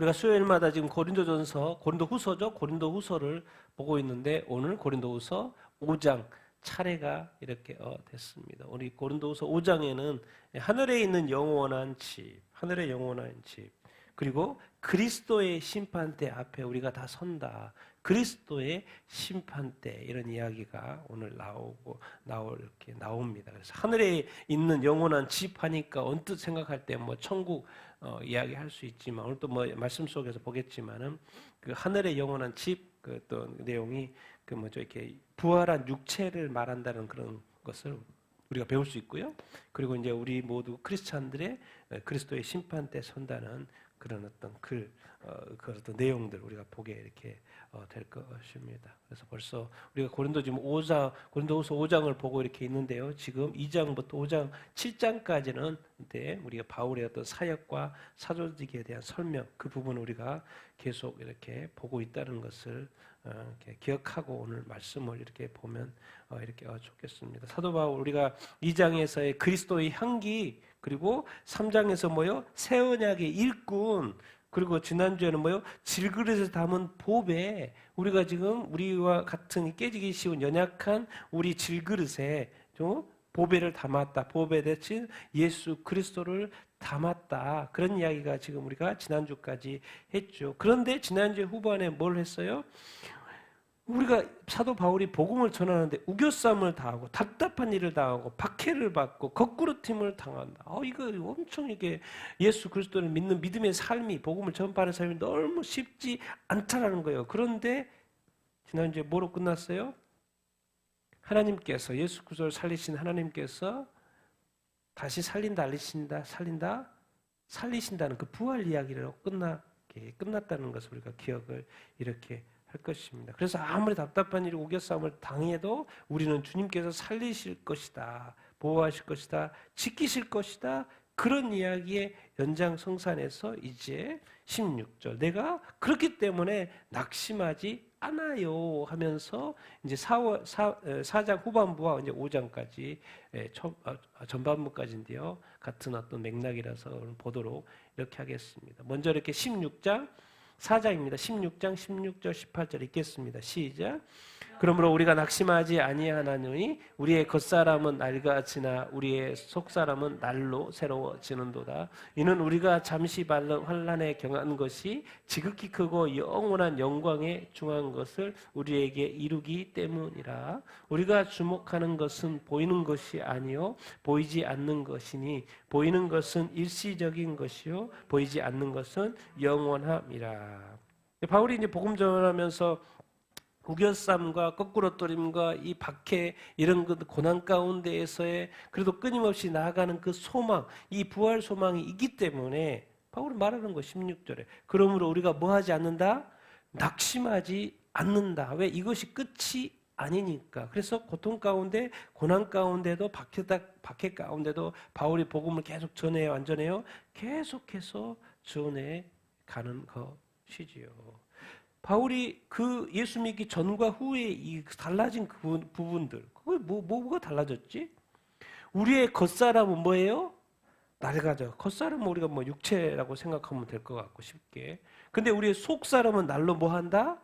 우리가 수요일마다 지금 고린도후서죠. 고린도후서를 보고 있는데 오늘 고린도후서 5장 차례가 이렇게 됐습니다. 우리 고린도후서 5장에는 하늘에 있는 영원한 집, 하늘의 영원한 집, 그리고 그리스도의 심판대 앞에 우리가 다 선다. 그리스도의 심판대 이런 이야기가 오늘 이렇게 나옵니다. 그래서 하늘에 있는 영원한 집 하니까 언뜻 생각할 때 뭐 천국 이야기할 수 있지만 오늘 또 뭐 말씀 속에서 보겠지만은 그 하늘의 영원한 집 그 또 내용이 그 뭐죠 이렇게 부활한 육체를 말한다는 그런 것을 우리가 배울 수 있고요. 그리고 이제 우리 모두 크리스찬들의 그리스도의 심판 때 선다는 그런 어떤 그런 어떤 내용들 우리가 보게 이렇게 될 것입니다. 그래서 벌써 우리가 고린도후서 5장을 보고 이렇게 있는데요. 지금 2장부터 5장 7장까지는 우리가 바울의 어떤 사역과 사도직에 대한 설명 그 부분을 우리가 계속 이렇게 보고 있다는 것을 이렇게 기억하고 오늘 말씀을 이렇게 보면 이렇게 좋겠습니다. 사도 바울 우리가 2장에서의 그리스도의 향기 그리고 3장에서 뭐요? 새 언약의 일꾼 그리고 지난주에는 뭐요? 질그릇에 담은 보배 우리가 지금 우리와 같은 깨지기 쉬운 연약한 우리 질그릇에 좀 보배를 담았다. 보배 대신 예수 그리스도를 담았다. 그런 이야기가 지금 우리가 지난주까지 했죠. 그런데 지난주 후반에 뭘 했어요? 우리가 사도 바울이 복음을 전하는데 우겨쌈을 당하고 답답한 일을 당하고 박해를 받고 거꾸로팀을 당한다. 이거 엄청 이게 예수 그리스도를 믿는 믿음의 삶이 복음을 전파하는 삶이 너무 쉽지 않다라는 거예요. 그런데 지난주에 뭐로 끝났어요? 하나님께서 예수 그리스도를 살리신 하나님께서 다시 살리신다는 그 부활 이야기로 끝났다는 것을 우리가 기억을 이렇게 할 것입니다. 그래서 아무리 답답한 일이 우겨싸움을 당해도 우리는 주님께서 살리실 것이다, 보호하실 것이다, 지키실 것이다. 그런 이야기의 연장성산에서 이제 16절 내가 그렇기 때문에 낙심하지 않아요 하면서 이제 4장 후반부와 이제 5장까지 전반부까지인데요. 같은 어떤 맥락이라서 보도록 이렇게 하겠습니다. 먼저 이렇게 4장입니다. 16절 18절 읽겠습니다. 시작. 그러므로 우리가 낙심하지 아니하나니 우리의 겉사람은 낡아지나 우리의 속사람은 날로 새로워지는도다. 이는 우리가 잠시 환난에 경한 것이 지극히 크고 영원한 영광에 중한 것을 우리에게 이루기 때문이라. 우리가 주목하는 것은 보이는 것이 아니요 보이지 않는 것이니 보이는 것은 일시적인 것이요 보이지 않는 것은 영원함이라. 바울이 이제 복음 전하면서 우겨쌈과 거꾸로뜨림과 이 박해 이런 그 고난 가운데에서의 그래도 끊임없이 나아가는 그 소망, 이 부활 소망이 있기 때문에 바울은 말하는 거 16절에 그러므로 우리가 뭐 하지 않는다? 낙심하지 않는다. 왜? 이것이 끝이 아니니까. 그래서 고통 가운데 고난 가운데도 박해 가운데도 바울이 복음을 계속 전해요. 안 전해요? 계속해서 전해 가는 것이지요. 바울이 그 예수 믿기 전과 후에 이 달라진 그 부분들, 그게 뭐가 달라졌지? 우리의 겉사람은 뭐예요? 낡아져. 겉사람은 우리가 뭐 육체라고 생각하면 될 것 같고 쉽게. 근데 우리의 속사람은 날로 뭐 한다?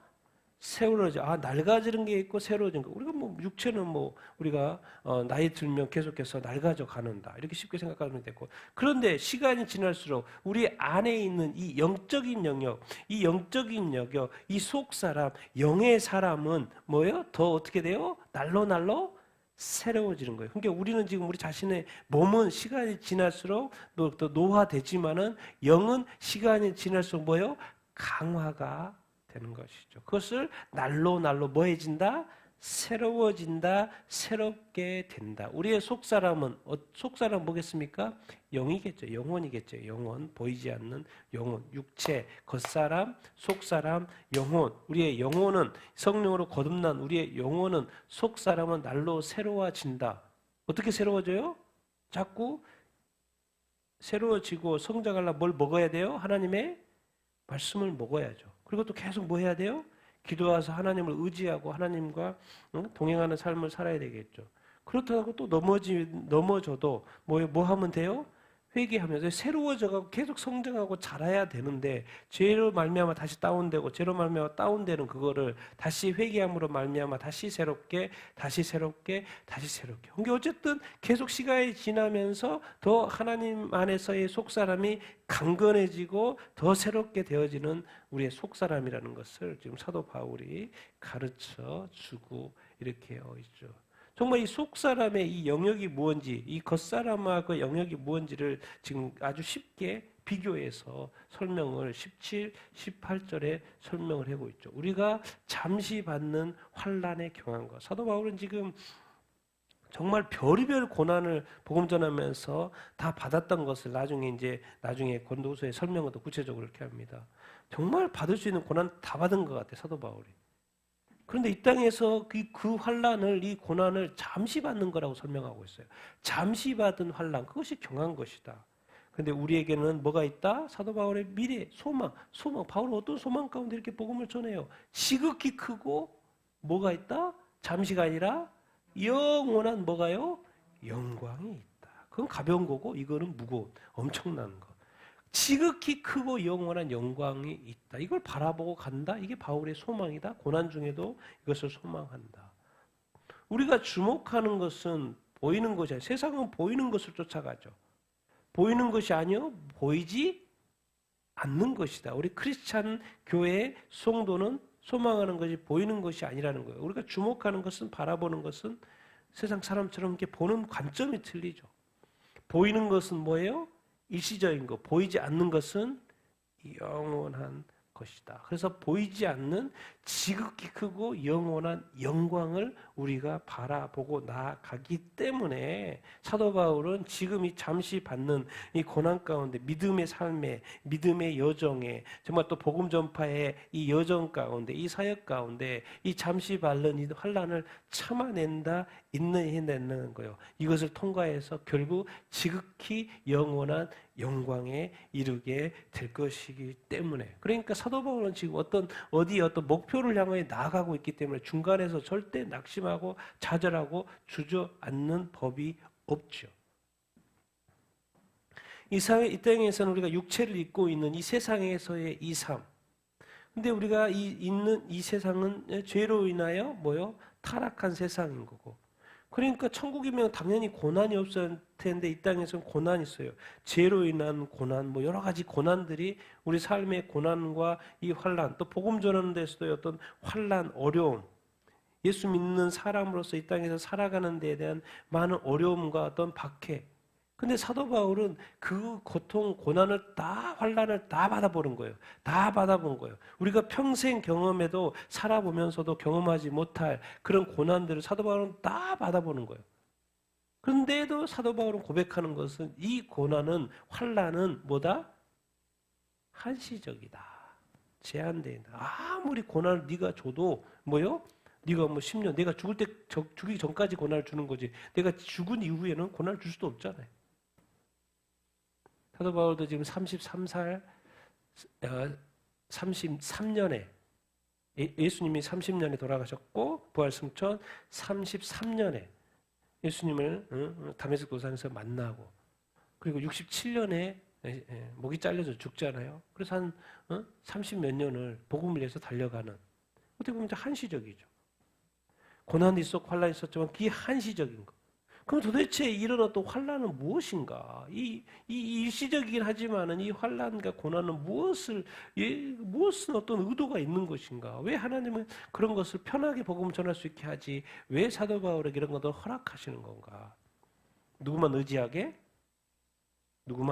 새로워져. 낡아지는 게 있고 새로워지는 거. 우리가 뭐 육체는 뭐 우리가 나이 들면 계속해서 낡아져 가는다. 이렇게 쉽게 생각하면 되고. 그런데 시간이 지날수록 우리 안에 있는 이 영적인 영역, 이 속사람, 영의 사람은 뭐예요? 더 어떻게 돼요? 날로 새로워지는 거예요. 그러니까 우리는 지금 우리 자신의 몸은 시간이 지날수록 또 노화되지만은 영은 시간이 지날수록 뭐예요? 강화가 되는 것이죠. 그것을 날로 뭐해진다? 새로워진다, 새롭게 된다. 우리의 속사람은 뭐겠습니까? 영이겠죠. 영혼이겠죠. 영혼, 보이지 않는 영혼, 육체, 겉사람, 속사람, 영혼. 우리의 영혼은 성령으로 거듭난 우리의 영혼은 속사람은 날로 새로워진다. 어떻게 새로워져요? 자꾸 새로워지고 성장하려면 뭘 먹어야 돼요? 하나님의 말씀을 먹어야죠. 그리고 또 계속 뭐 해야 돼요? 기도와서 하나님을 의지하고 하나님과 동행하는 삶을 살아야 되겠죠. 그렇다고 또 넘어져도 뭐 하면 돼요? 회개하면서 새로워져가고 계속 성장하고 자라야 되는데 죄로 말미암아 다시 다운되고 죄로 말미암아 다운되는 그거를 다시 회개함으로 말미암아 다시 새롭게 다시 새롭게 다시 새롭게. 그게 어쨌든 계속 시간이 지나면서 더 하나님 안에서의 속사람이 강건해지고 더 새롭게 되어지는 우리의 속사람이라는 것을 지금 사도 바울이 가르쳐 주고 이렇게 있죠. 정말 이 속사람의 이 영역이 무엇인지, 이 겉사람과 그 영역이 무엇인지를 지금 아주 쉽게 비교해서 설명을 17, 18절에 설명을 하고 있죠. 우리가 잠시 받는 환난에 경한 것. 사도 바울은 지금 정말 별의별 고난을 복음 전하면서 다 받았던 것을 나중에 권도서에 설명을 더 구체적으로 이렇게 합니다. 정말 받을 수 있는 고난 다 받은 것 같아요, 사도 바울이. 그런데 이 땅에서 그 환난을, 이 고난을 잠시 받는 거라고 설명하고 있어요. 잠시 받은 환난, 그것이 경한 것이다. 그런데 우리에게는 뭐가 있다? 사도 바울의 미래, 소망. 바울은 어떤 소망 가운데 이렇게 복음을 전해요? 지극히 크고 뭐가 있다? 잠시가 아니라 영원한 뭐가요? 영광이 있다. 그건 가벼운 거고 이거는 무거운, 엄청난 거. 지극히 크고 영원한 영광이 있다. 이걸 바라보고 간다. 이게 바울의 소망이다. 고난 중에도 이것을 소망한다. 우리가 주목하는 것은 보이는 것이 아니라 세상은 보이는 것을 쫓아가죠. 보이는 것이 아니요 보이지 않는 것이다. 우리 크리스찬 교회의 성도는 소망하는 것이 보이는 것이 아니라는 거예요. 우리가 주목하는 것은 바라보는 것은 세상 사람처럼 이렇게 보는 관점이 틀리죠. 보이는 것은 뭐예요? 일시적인 것, 보이지 않는 것은 영원한 것이다. 그래서 보이지 않는 지극히 크고 영원한 영광을 우리가 바라보고 나아가기 때문에 사도 바울은 지금 이 잠시 받는 이 고난 가운데 믿음의 삶에, 믿음의 여정에, 정말 또 복음 전파의 이 여정 가운데, 이 사역 가운데 이 잠시 받는 이 환난을 참아낸다, 인내해내는 거예요. 이것을 통과해서 결국 지극히 영원한 영광에 이르게 될 것이기 때문에. 그러니까 사도 바울은 지금 어떤 목표를 향해 나아가고 있기 때문에 중간에서 절대 낙심하고 좌절하고 주저앉는 법이 없죠. 이 땅에서는 우리가 육체를 입고 있는 이 세상에서의 이 삶. 근데 우리가 있는 이 세상은 죄로 인하여 타락한 세상인 거고. 그러니까 천국이면 당연히 고난이 없을 텐데 이 땅에서는 고난이 있어요. 죄로 인한 고난, 여러 가지 고난들이 우리 삶의 고난과 이 환난, 또 복음 전하는 데서도 어떤 환난, 어려움, 예수 믿는 사람으로서 이 땅에서 살아가는 데에 대한 많은 어려움과 어떤 박해. 근데 사도 바울은 그 고통, 고난을 환난을 다 받아보는 거예요. 다 받아본 거예요. 우리가 평생 경험해도 살아보면서도 경험하지 못할 그런 고난들을 사도 바울은 다 받아보는 거예요. 그런데도 사도 바울은 고백하는 것은 이 고난은, 환난은 뭐다? 한시적이다. 제한된다. 아무리 고난을 네가 줘도 네가 10년, 내가 죽기 전까지 고난을 주는 거지. 내가 죽은 이후에는 고난을 줄 수도 없잖아요. 사도 바울도 지금 33년에 예수님이 30년에 돌아가셨고 부활 승천 33년에 예수님을 다메섹 도상에서 만나고 그리고 67년에 목이 잘려서 죽잖아요. 그래서 한 30몇 년을 복음을 위해서 달려가는, 어떻게 보면 한시적이죠. 고난이 있었고 환란이 있었지만 그게 한시적인 거. 그럼 도대체 일어났던 환란은 무엇인가? 이 일시적이긴 하지만은 이 환란과 고난은 무엇은 어떤 의도가 있는 것인가? 왜 하나님은 그런 것을 편하게 복음 전할 수 있게 하지? 왜 사도 바울에게 이런 것을 허락하시는 건가? 누구만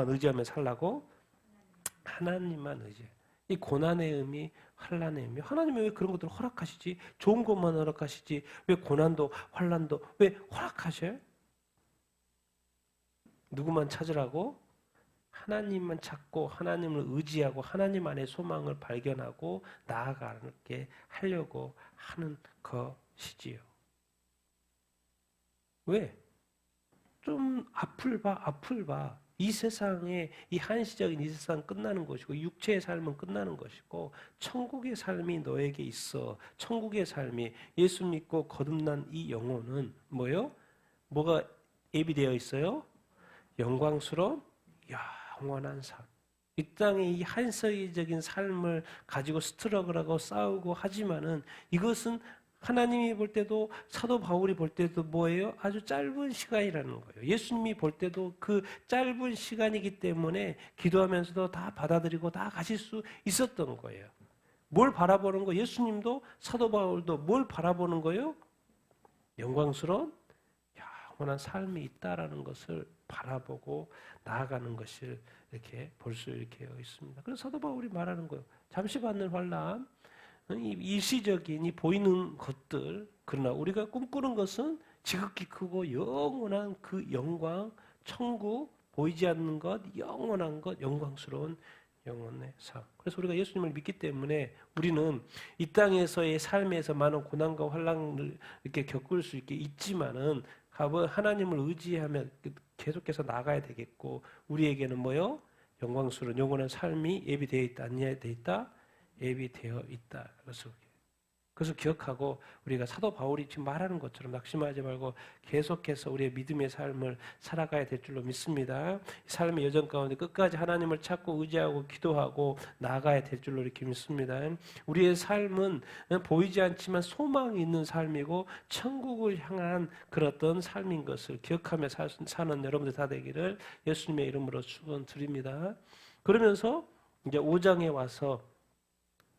의지하며 살라고? 하나님만 의지해. 이 고난의 의미, 환란의 의미, 하나님이 왜 그런 것들을 허락하시지? 좋은 것만 허락하시지? 왜 고난도 환란도 왜 허락하셔요? 누구만 찾으라고? 하나님만 찾고 하나님을 의지하고 하나님 안에 소망을 발견하고 나아가게 하려고 하는 것이지요. 왜? 좀 앞을 봐. 이 세상에 이 한시적인 이 세상 끝나는 것이고 육체의 삶은 끝나는 것이고 천국의 삶이 너에게 있어. 천국의 삶이 예수 믿고 거듭난 이 영혼은 뭐가 예비되어 있어요? 영광스러운 영원한 삶. 이 땅의 이 한서기적인 삶을 가지고 스트러글하고 싸우고 하지만은 이것은 하나님이 볼 때도 사도 바울이 볼 때도 뭐예요? 아주 짧은 시간이라는 거예요. 예수님이 볼 때도 그 짧은 시간이기 때문에 기도하면서도 다 받아들이고 다 가실 수 있었던 거예요. 뭘 바라보는 거? 예수님도 사도 바울도 뭘 바라보는 거예요? 영광스러운 영원한 삶이 있다라는 것을 바라보고 나아가는 것을 이렇게 볼 수 있게 있습니다. 그래서 사도 바울이 말하는 거예요. 잠시 받는 환난, 이 일시적인 이 보이는 것들, 그러나 우리가 꿈꾸는 것은 지극히 크고 영원한 그 영광, 천국, 보이지 않는 것, 영원한 것, 영광스러운 영혼의 삶. 그래서 우리가 예수님을 믿기 때문에 우리는 이 땅에서의 삶에서 많은 고난과 환난을 이렇게 겪을 수 있게 있지만은 하나님을 의지하며 계속해서 나가야 되겠고, 우리에게는 뭐요? 영광스러운 영원한 삶이 예비되어 있다, 안 예비되어 있다? 예비되어 있다. 그래서 기억하고 우리가 사도 바울이 지금 말하는 것처럼 낙심하지 말고 계속해서 우리의 믿음의 삶을 살아가야 될 줄로 믿습니다. 삶의 여정 가운데 끝까지 하나님을 찾고 의지하고 기도하고 나아가야 될 줄로 이렇게 믿습니다. 우리의 삶은 보이지 않지만 소망이 있는 삶이고 천국을 향한 그런 어떤 삶인 것을 기억하며 사는 여러분들 다 되기를 예수님의 이름으로 축원드립니다. 그러면서 이제 5장에 와서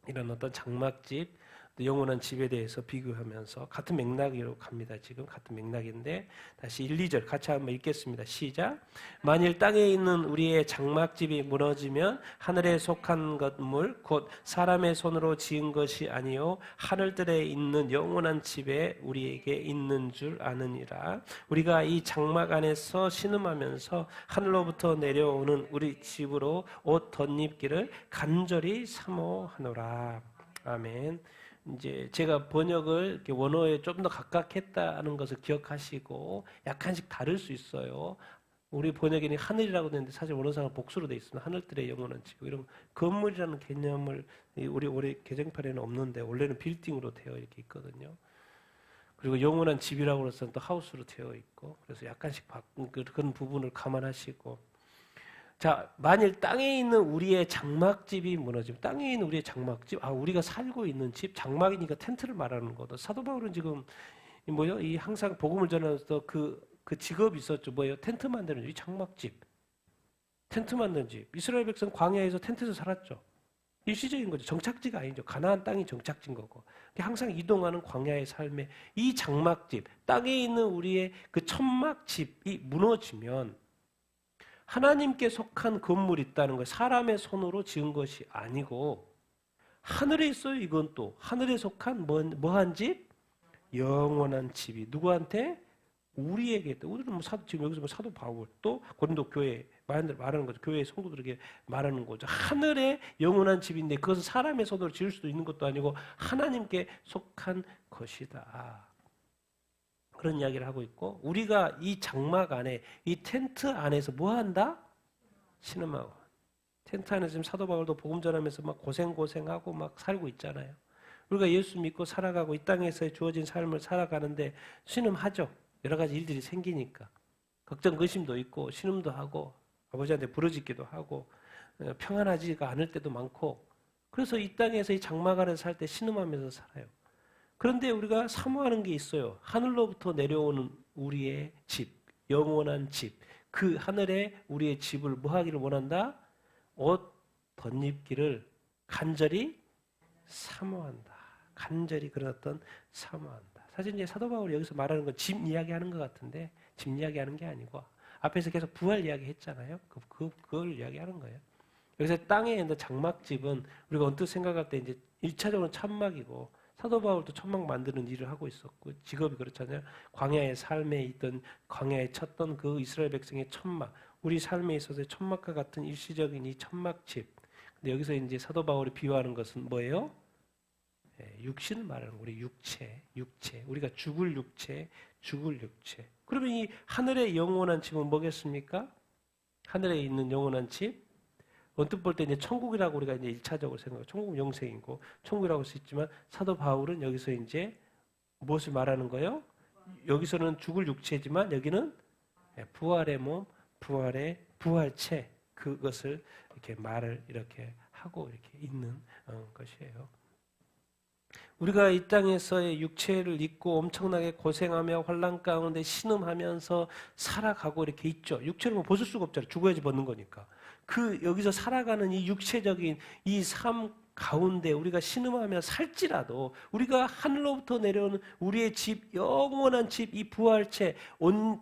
이런 어떤 장막집, 영원한 집에 대해서 비교하면서 같은 맥락으로 갑니다. 지금 같은 맥락인데 다시 1, 2절 같이 한번 읽겠습니다. 시작. 만일 땅에 있는 우리의 장막집이 무너지면 하늘에 속한 건물 곧 사람의 손으로 지은 것이 아니요 하늘들에 있는 영원한 집에 우리에게 있는 줄 아느니라. 우리가 이 장막 안에서 신음하면서 하늘로부터 내려오는 우리 집으로 옷 덧입기를 간절히 사모하노라. 아멘. 이제 제가 번역을 원어에 좀 더 각각했다는 것을 기억하시고 약간씩 다를 수 있어요. 우리 번역에는 하늘이라고 되는데 사실 원어상은 복수로 되어 있습니다. 하늘들의 영원한 집. 이런 건물이라는 개념을 우리 개정판에는 없는데 원래는 빌딩으로 되어 이렇게 있거든요. 그리고 영원한 집이라고 해서는 또 하우스로 되어 있고 그래서 약간씩 바꾼 그런 부분을 감안하시고 자, 만일 땅에 있는 우리의 장막집이 무너지면 땅에 있는 우리의 장막집, 우리가 살고 있는 집, 장막이니까 텐트를 말하는 거다. 사도 바울은 지금 이 항상 복음을 전하면서 그 직업이 있었죠. 텐트 만드는 집, 이 장막집, 텐트 만드는 집. 이스라엘 백성 광야에서 텐트에서 살았죠. 일시적인 거죠. 정착지가 아니죠. 가나안 땅이 정착지인 거고. 항상 이동하는 광야의 삶에 이 장막집, 땅에 있는 우리의 그 천막집이 무너지면 하나님께 속한 건물이 있다는 거예요. 사람의 손으로 지은 것이 아니고 하늘에 있어요. 이건 또 하늘에 속한 뭐한 집? 영원한 집이 누구한테? 우리에게. 우리는 지금 여기서 사도 바울 또 고린도 교회 말하는 거죠. 교회 성도들에게 말하는 거죠. 하늘의 영원한 집인데 그것은 사람의 손으로 지을 수도 있는 것도 아니고 하나님께 속한 것이다. 그런 이야기를 하고 있고 우리가 이 장막 안에 이 텐트 안에서 뭐 한다? 신음하고 텐트 안에서 지금 사도 바울도 복음 전하면서 막 고생하고 막 살고 있잖아요. 우리가 예수 믿고 살아가고 이 땅에서 주어진 삶을 살아가는데 신음하죠. 여러 가지 일들이 생기니까 걱정 근심도 있고 신음도 하고 아버지한테 부르짖기도 하고 평안하지가 않을 때도 많고 그래서 이 땅에서 이 장막 안에서 살 때 신음하면서 살아요. 그런데 우리가 사모하는 게 있어요. 하늘로부터 내려오는 우리의 집, 영원한 집. 그 하늘에 우리의 집을 뭐 하기를 원한다? 옷 덧입기를 간절히 사모한다. 간절히 그런 어떤 사모한다. 사실 이제 사도 바울이 여기서 말하는 건 집 이야기하는 것 같은데 집 이야기하는 게 아니고 앞에서 계속 부활 이야기 했잖아요. 그걸 이야기하는 거예요. 여기서 땅에 있는 장막집은 우리가 언뜻 생각할 때 이제 1차적으로 천막이고 사도 바울도 천막 만드는 일을 하고 있었고 직업이 그렇잖아요. 광야의 삶에 있던 광야에 쳤던 그 이스라엘 백성의 천막, 우리 삶에 있어서의 천막과 같은 일시적인 이 천막집. 근데 여기서 이제 사도 바울이 비유하는 것은 뭐예요? 육신을 말하는 거예요. 우리 육체. 우리가 죽을 육체. 그러면 이 하늘의 영원한 집은 뭐겠습니까? 하늘에 있는 영원한 집. 언뜻 볼 때 이제 천국이라고 우리가 이제 1차적으로 생각해요. 천국은 영생이고 천국이라고 할 수 있지만 사도 바울은 여기서 이제 무엇을 말하는 거예요? 여기서는 죽을 육체지만 여기는 부활의 몸, 부활체, 그것을 이렇게 말을 이렇게 하고 이렇게 있는 것이에요. 우리가 이 땅에서의 육체를 입고 엄청나게 고생하며 환난 가운데 신음하면서 살아가고 이렇게 있죠. 육체를 뭐 벗을 수가 없잖아요. 죽어야지 벗는 거니까. 여기서 살아가는 이 육체적인 이 삶 가운데 우리가 신음하며 살지라도 우리가 하늘로부터 내려오는 우리의 집, 영원한 집, 이 부활체,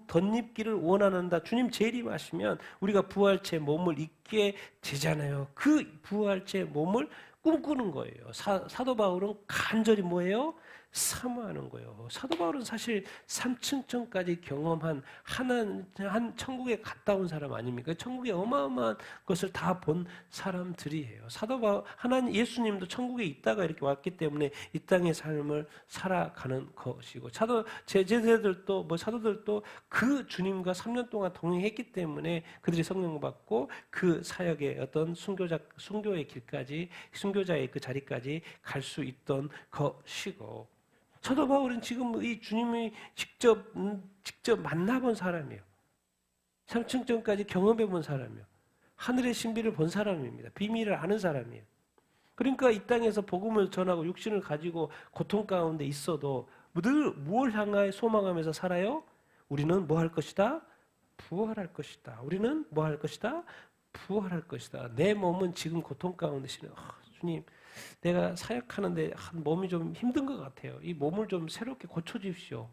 덧입기를 원하는다. 주님 재림하시면 우리가 부활체 몸을 입게 되잖아요. 그 부활체 몸을 꿈꾸는 거예요. 사도 바울은 간절히 뭐예요? 사모하는 거예요. 사도 바울은 사실 삼층천까지 경험한 한 천국에 갔다 온 사람 아닙니까? 천국에 어마어마한 것을 다 본 사람들이에요. 사도 바울, 하나님 예수님도 천국에 있다가 이렇게 왔기 때문에 이 땅의 삶을 살아가는 것이고 제자들도 사도들도 그 주님과 3년 동안 동행했기 때문에 그들이 성령 받고 그 사역의 어떤 순교의 길까지 순교자의 그 자리까지 갈 수 있던 것이고 사도 바울은 지금 이 주님이 직접 만나본 사람이에요. 삼층전까지 경험해 본 사람이에요. 하늘의 신비를 본 사람입니다. 비밀을 아는 사람이에요. 그러니까 이 땅에서 복음을 전하고 육신을 가지고 고통 가운데 있어도 늘 무엇을 향하여 소망하면서 살아요? 우리는 뭐 할 것이다? 부활할 것이다. 우리는 뭐 할 것이다? 부활할 것이다. 내 몸은 지금 고통 가운데 주님 내가 사역하는데 몸이 좀 힘든 것 같아요. 이 몸을 좀 새롭게 고쳐주십시오.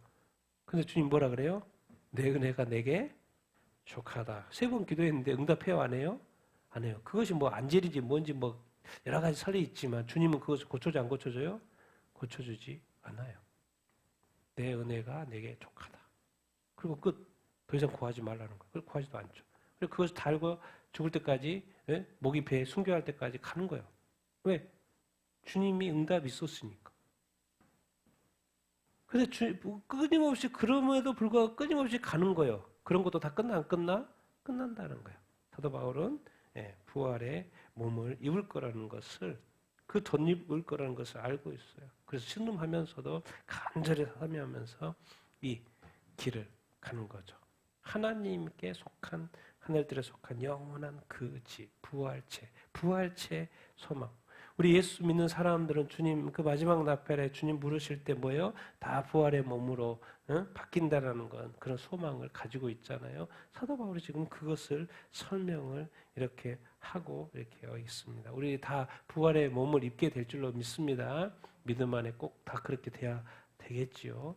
근데 주님 뭐라 그래요? 내 은혜가 내게 족하다. 3번 기도했는데 응답해요? 안 해요? 안 해요. 그것이 뭐 안젤이지 뭔지 뭐 여러 가지 설이 있지만 주님은 그것을 고쳐줘 안 고쳐줘요? 고쳐주지 않아요. 내 은혜가 내게 족하다. 그리고 끝. 더 이상 구하지 말라는 거예요. 그걸 구하지도 않죠. 그리고 그것을 달고 죽을 때까지 목이 배에 순교할 때까지 가는 거예요. 왜? 주님이 응답이 있었으니까. 그래서 끊임없이 그럼에도 불구하고 끊임없이 가는 거예요. 그런 것도 다 끝나 안 끝나? 끝난다는 거예요. 사도 바울은 부활의 몸을 입을 거라는 것을 그 덧입을 거라는 것을 알고 있어요. 그래서 신음하면서도 간절히 사모하면서 이 길을 가는 거죠. 하나님께 속한 하늘들에 속한 영원한 그 집, 부활체 소망. 우리 예수 믿는 사람들은 주님 그 마지막 나팔에 주님 부르실 때 뭐예요? 다 부활의 몸으로 바뀐다라는 건 그런 소망을 가지고 있잖아요. 사도 바울이 지금 그것을 설명을 이렇게 하고 이렇게 있습니다. 우리 다 부활의 몸을 입게 될 줄로 믿습니다. 믿음 안에 꼭 다 그렇게 돼야 되겠지요.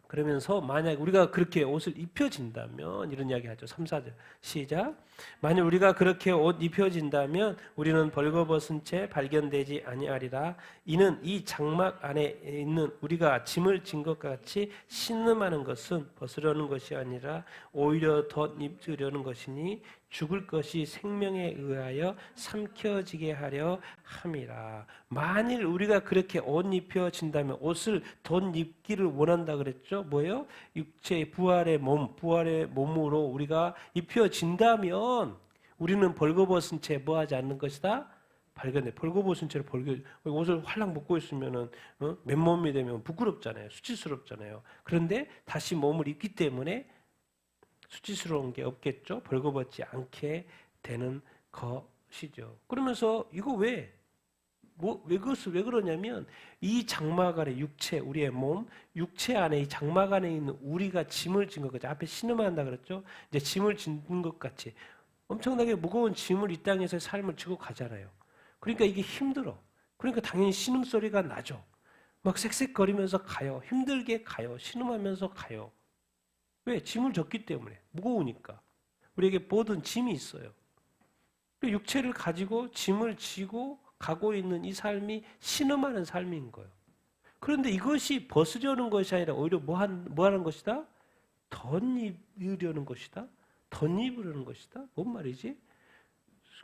그러면서 만약 우리가 그렇게 옷을 입혀진다면 이런 이야기 하죠. 3, 4절 시작. 만약 우리가 그렇게 옷 입혀진다면 우리는 벌거벗은 채 발견되지 아니하리라. 이는 이 장막 안에 있는 우리가 짐을 진 것 같이 신음하는 것은 벗으려는 것이 아니라 오히려 덧입으려는 것이니 죽을 것이 생명에 의하여 삼켜지게 하려 함이라. 만일 우리가 그렇게 옷 입혀진다면 옷을 덧입기를 원한다 그랬죠. 뭐예요? 육체의 부활의 몸으로 우리가 입혀진다면 우리는 벌거벗은 채 뭐하지 않는 것이다? 발견돼. 벌거벗은 채로 옷을 활랑 벗고 있으면은 맨몸이 되면 부끄럽잖아요. 수치스럽잖아요. 그런데 다시 몸을 입기 때문에 수치스러운 게 없겠죠. 벌거벗지 않게 되는 것이죠. 그러면서 이거 왜 그러냐면 이 장막 안에 우리의 몸, 육체 안에 이 장막 안에 있는 우리가 짐을 진 것 같이 앞에 신음한다 그랬죠. 이제 짐을 짓는 것 같이 엄청나게 무거운 짐을 이 땅에서의 삶을 지고 가잖아요. 그러니까 이게 힘들어. 그러니까 당연히 신음소리가 나죠. 막 쌕쌕거리면서 가요. 힘들게 가요. 신음하면서 가요. 왜? 짐을 졌기 때문에. 무거우니까. 우리에게 모든 짐이 있어요. 육체를 가지고 짐을 지고 가고 있는 이 삶이 신음하는 삶인 거예요. 그런데 이것이 벗으려는 것이 아니라 오히려 뭐 하는 것이다? 덧입으려는 것이다? 덧입으려는 것이다? 뭔 말이지?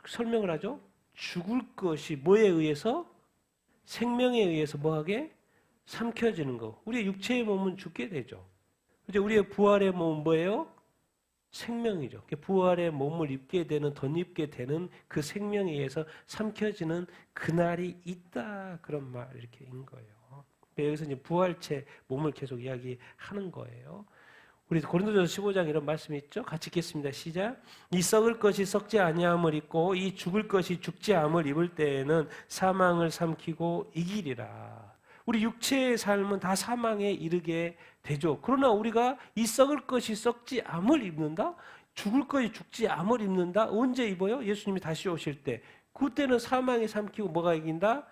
설명을 하죠. 죽을 것이 뭐에 의해서? 생명에 의해서 뭐하게? 삼켜지는 거. 우리의 육체의 몸은 죽게 되죠. 이제 우리의 부활의 몸은 뭐예요? 생명이죠. 부활의 몸을 입게 되는, 덧입게 되는 그 생명에 의해서 삼켜지는 그날이 있다. 그런 말 이렇게 인 거예요. 여기서 이제 부활체 몸을 계속 이야기하는 거예요. 우리 고린도전서 15장 이런 말씀이 있죠. 같이 읽겠습니다. 시작. 이 썩을 것이 썩지 아니함을 입고 이 죽을 것이 죽지 않음을 입을 때에는 사망을 삼키고 이기리라. 우리 육체의 삶은 다 사망에 이르게 되죠. 그러나 우리가 이 썩을 것이 썩지 않음을 입는다? 죽을 것이 죽지 않음을 입는다? 언제 입어요? 예수님이 다시 오실 때. 그때는 사망에 삼키고 뭐가 이긴다?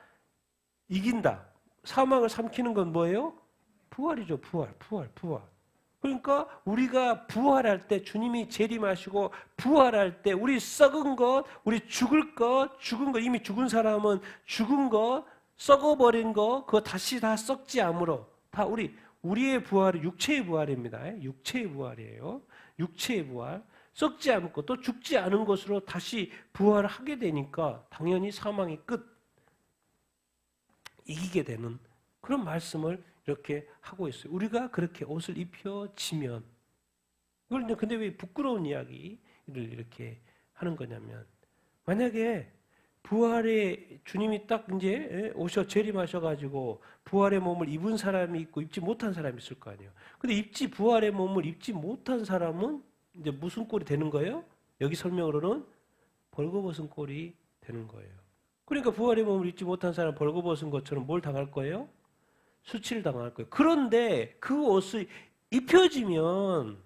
이긴다. 사망을 삼키는 건 뭐예요? 부활이죠. 부활. 그러니까 우리가 부활할 때 주님이 재림하시고 부활할 때 우리 썩은 것, 우리 죽을 것, 죽은 것, 이미 죽은 사람은 죽은 것, 썩어버린 것, 그거 다시 다 썩지 않으로 다 우리의 부활은 육체의 부활입니다. 육체의 부활이에요. 육체의 부활. 썩지 않고 또 죽지 않은 것으로 다시 부활하게 되니까 당연히 사망의 끝, 이기게 되는 그런 말씀을 이렇게 하고 있어요. 우리가 그렇게 옷을 입혀지면 이걸 근데 왜 부끄러운 이야기를 이렇게 하는 거냐면 만약에 부활의 주님이 딱 이제 오셔 재림하셔가지고 부활의 몸을 입은 사람이 있고 입지 못한 사람이 있을 거 아니에요. 근데 부활의 몸을 입지 못한 사람은 이제 무슨 꼴이 되는 거예요? 여기 설명으로는 벌거벗은 꼴이 되는 거예요. 그러니까 부활의 몸을 입지 못한 사람 벌거벗은 것처럼 뭘 당할 거예요? 수치를 당할 거예요. 그런데 그 옷을 입혀지면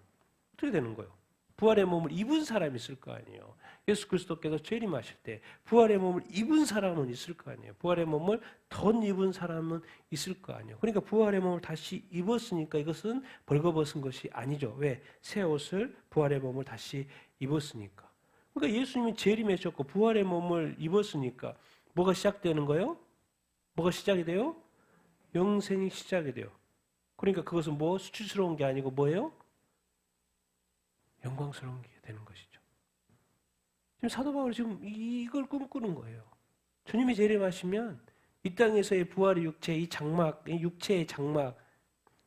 어떻게 되는 거예요? 부활의 몸을 입은 사람이 있을 거 아니에요. 예수 그리스도께서 재림하실 때 부활의 몸을 입은 사람은 있을 거 아니에요. 부활의 몸을 덧입은 사람은 있을 거 아니에요. 그러니까 부활의 몸을 다시 입었으니까 이것은 벌거벗은 것이 아니죠. 왜? 새 옷을 부활의 몸을 다시 입었으니까. 그러니까 예수님이 재림하셨고 부활의 몸을 입었으니까 뭐가 시작되는 거예요? 뭐가 시작이 돼요? 영생이 시작이 돼요. 그러니까 그것은 뭐 수치스러운 게 아니고 뭐예요? 영광스러운 게 되는 것이죠. 지금 사도 바울이 지금 이걸 꿈꾸는 거예요. 주님이 재림하시면 이 땅에서의 부활의 육체, 이 장막, 이 육체의 장막,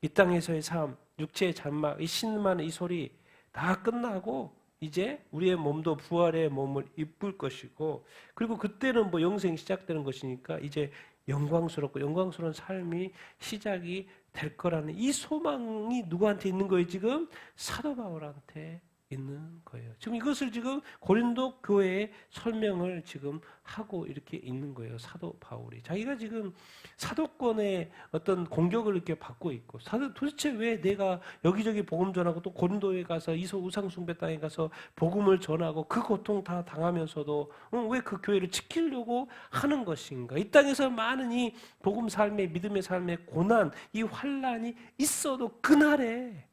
이 땅에서의 삶, 육체의 장막, 이 신음하는 이 소리 다 끝나고 이제 우리의 몸도 부활의 몸을 입을 것이고 그리고 그때는 뭐 영생이 시작되는 것이니까 이제 영광스럽고 영광스러운 삶이 시작이 될 거라는 이 소망이 누구한테 있는 거예요? 지금 사도 바울한테 있는 거예요. 지금 이것을 지금 고린도 교회에 설명을 지금 하고 이렇게 있는 거예요. 사도 바울이. 자기가 지금 사도권의 어떤 공격을 이렇게 받고 있고 도대체 왜 내가 여기저기 복음 전하고 또 고린도에 가서 우상숭배 땅에 가서 복음을 전하고 그 고통 다 당하면서도 왜 그 교회를 지키려고 하는 것인가? 이 땅에서 많은 이 복음 삶의 믿음의 삶의 고난, 이 환난이 있어도 그날에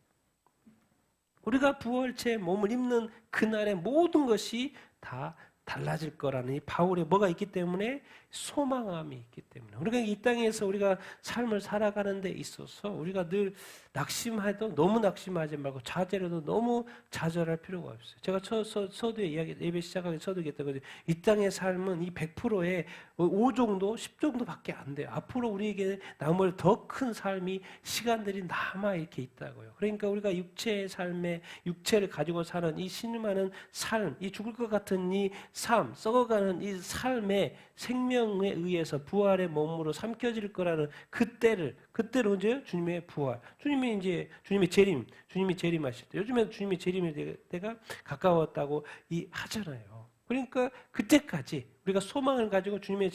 우리가 부활체 몸을 입는 그날의 모든 것이 다 달라질 거라는 이 바울의 뭐가 있기 때문에 소망함이 있기 때문에 그러니까 이 땅에서 우리가 삶을 살아가는 데 있어서 우리가 늘 낙심해도 너무 낙심하지 말고 좌절해도 너무 좌절할 필요가 없어요. 제가 서두에 이야기 예배 시작하기 서두에 했던 거지 이 땅의 삶은 이 100%의 5 정도 10 정도밖에 안 돼요. 앞으로 우리에게 남을 더 큰 삶이 시간들이 남아 이렇게 있다고요. 그러니까 우리가 육체의 삶에 육체를 가지고 사는 이 신음하는 삶, 이 죽을 것 같은 이 삶, 썩어가는 이 삶의 생명에 의해서 부활의 몸으로 삼켜질 거라는 그때를 언제요? 주님의 부활. 주님이 재림하실 때. 요즘에 주님이 재림의 때가 가까웠다고 하잖아요. 그러니까 그때까지 우리가 소망을 가지고 주님의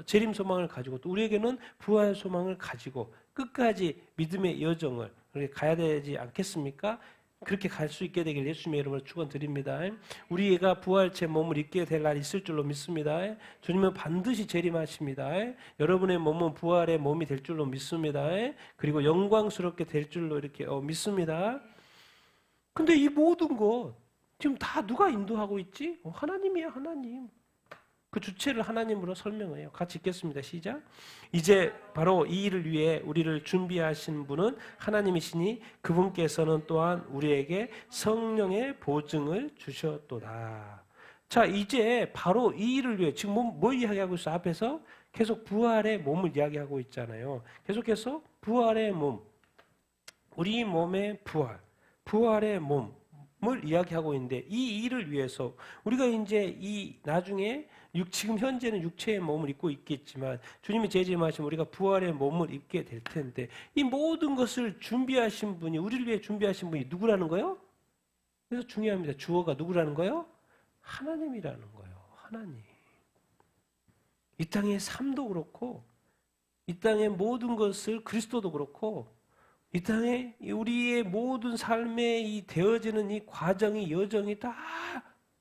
재림 소망을 가지고 또 우리에게는 부활 소망을 가지고 끝까지 믿음의 여정을 가야 되지 않겠습니까? 그렇게 갈 수 있게 되길 예수님의 이름으로 축원드립니다. 우리가 부활체 몸을 입게 될 날이 있을 줄로 믿습니다. 주님은 반드시 재림하십니다. 여러분의 몸은 부활의 몸이 될 줄로 믿습니다. 그리고 영광스럽게 될 줄로 이렇게 믿습니다. 근데 이 모든 것 지금 다 누가 인도하고 있지? 하나님이야, 하나님. 그 주체를 하나님으로 설명해요. 같이 읽겠습니다. 시작. 이제 바로 이 일을 위해 우리를 준비하신 분은 하나님이시니 그분께서는 또한 우리에게 성령의 보증을 주셨도다. 자, 이제 바로 이 일을 위해 지금 뭐 이야기하고 있어? 앞에서 계속 부활의 몸을 이야기하고 있잖아요. 계속해서 부활의 몸, 우리 몸의 부활의 몸 을 이야기하고 있는데 이 일을 위해서 우리가 이제 이 나중에 지금 현재는 육체의 몸을 입고 있겠지만 주님이 재림하시면 우리가 부활의 몸을 입게 될 텐데 이 모든 것을 준비하신 분이 우리를 위해 준비하신 분이 누구라는 거예요? 그래서 중요합니다. 주어가 누구라는 거예요? 하나님이라는 거예요. 하나님. 이 땅의 삶도 그렇고 이 땅의 모든 것을 그리스도도 그렇고 이 땅에 우리의 모든 삶에 이 되어지는 이 과정이 여정이 다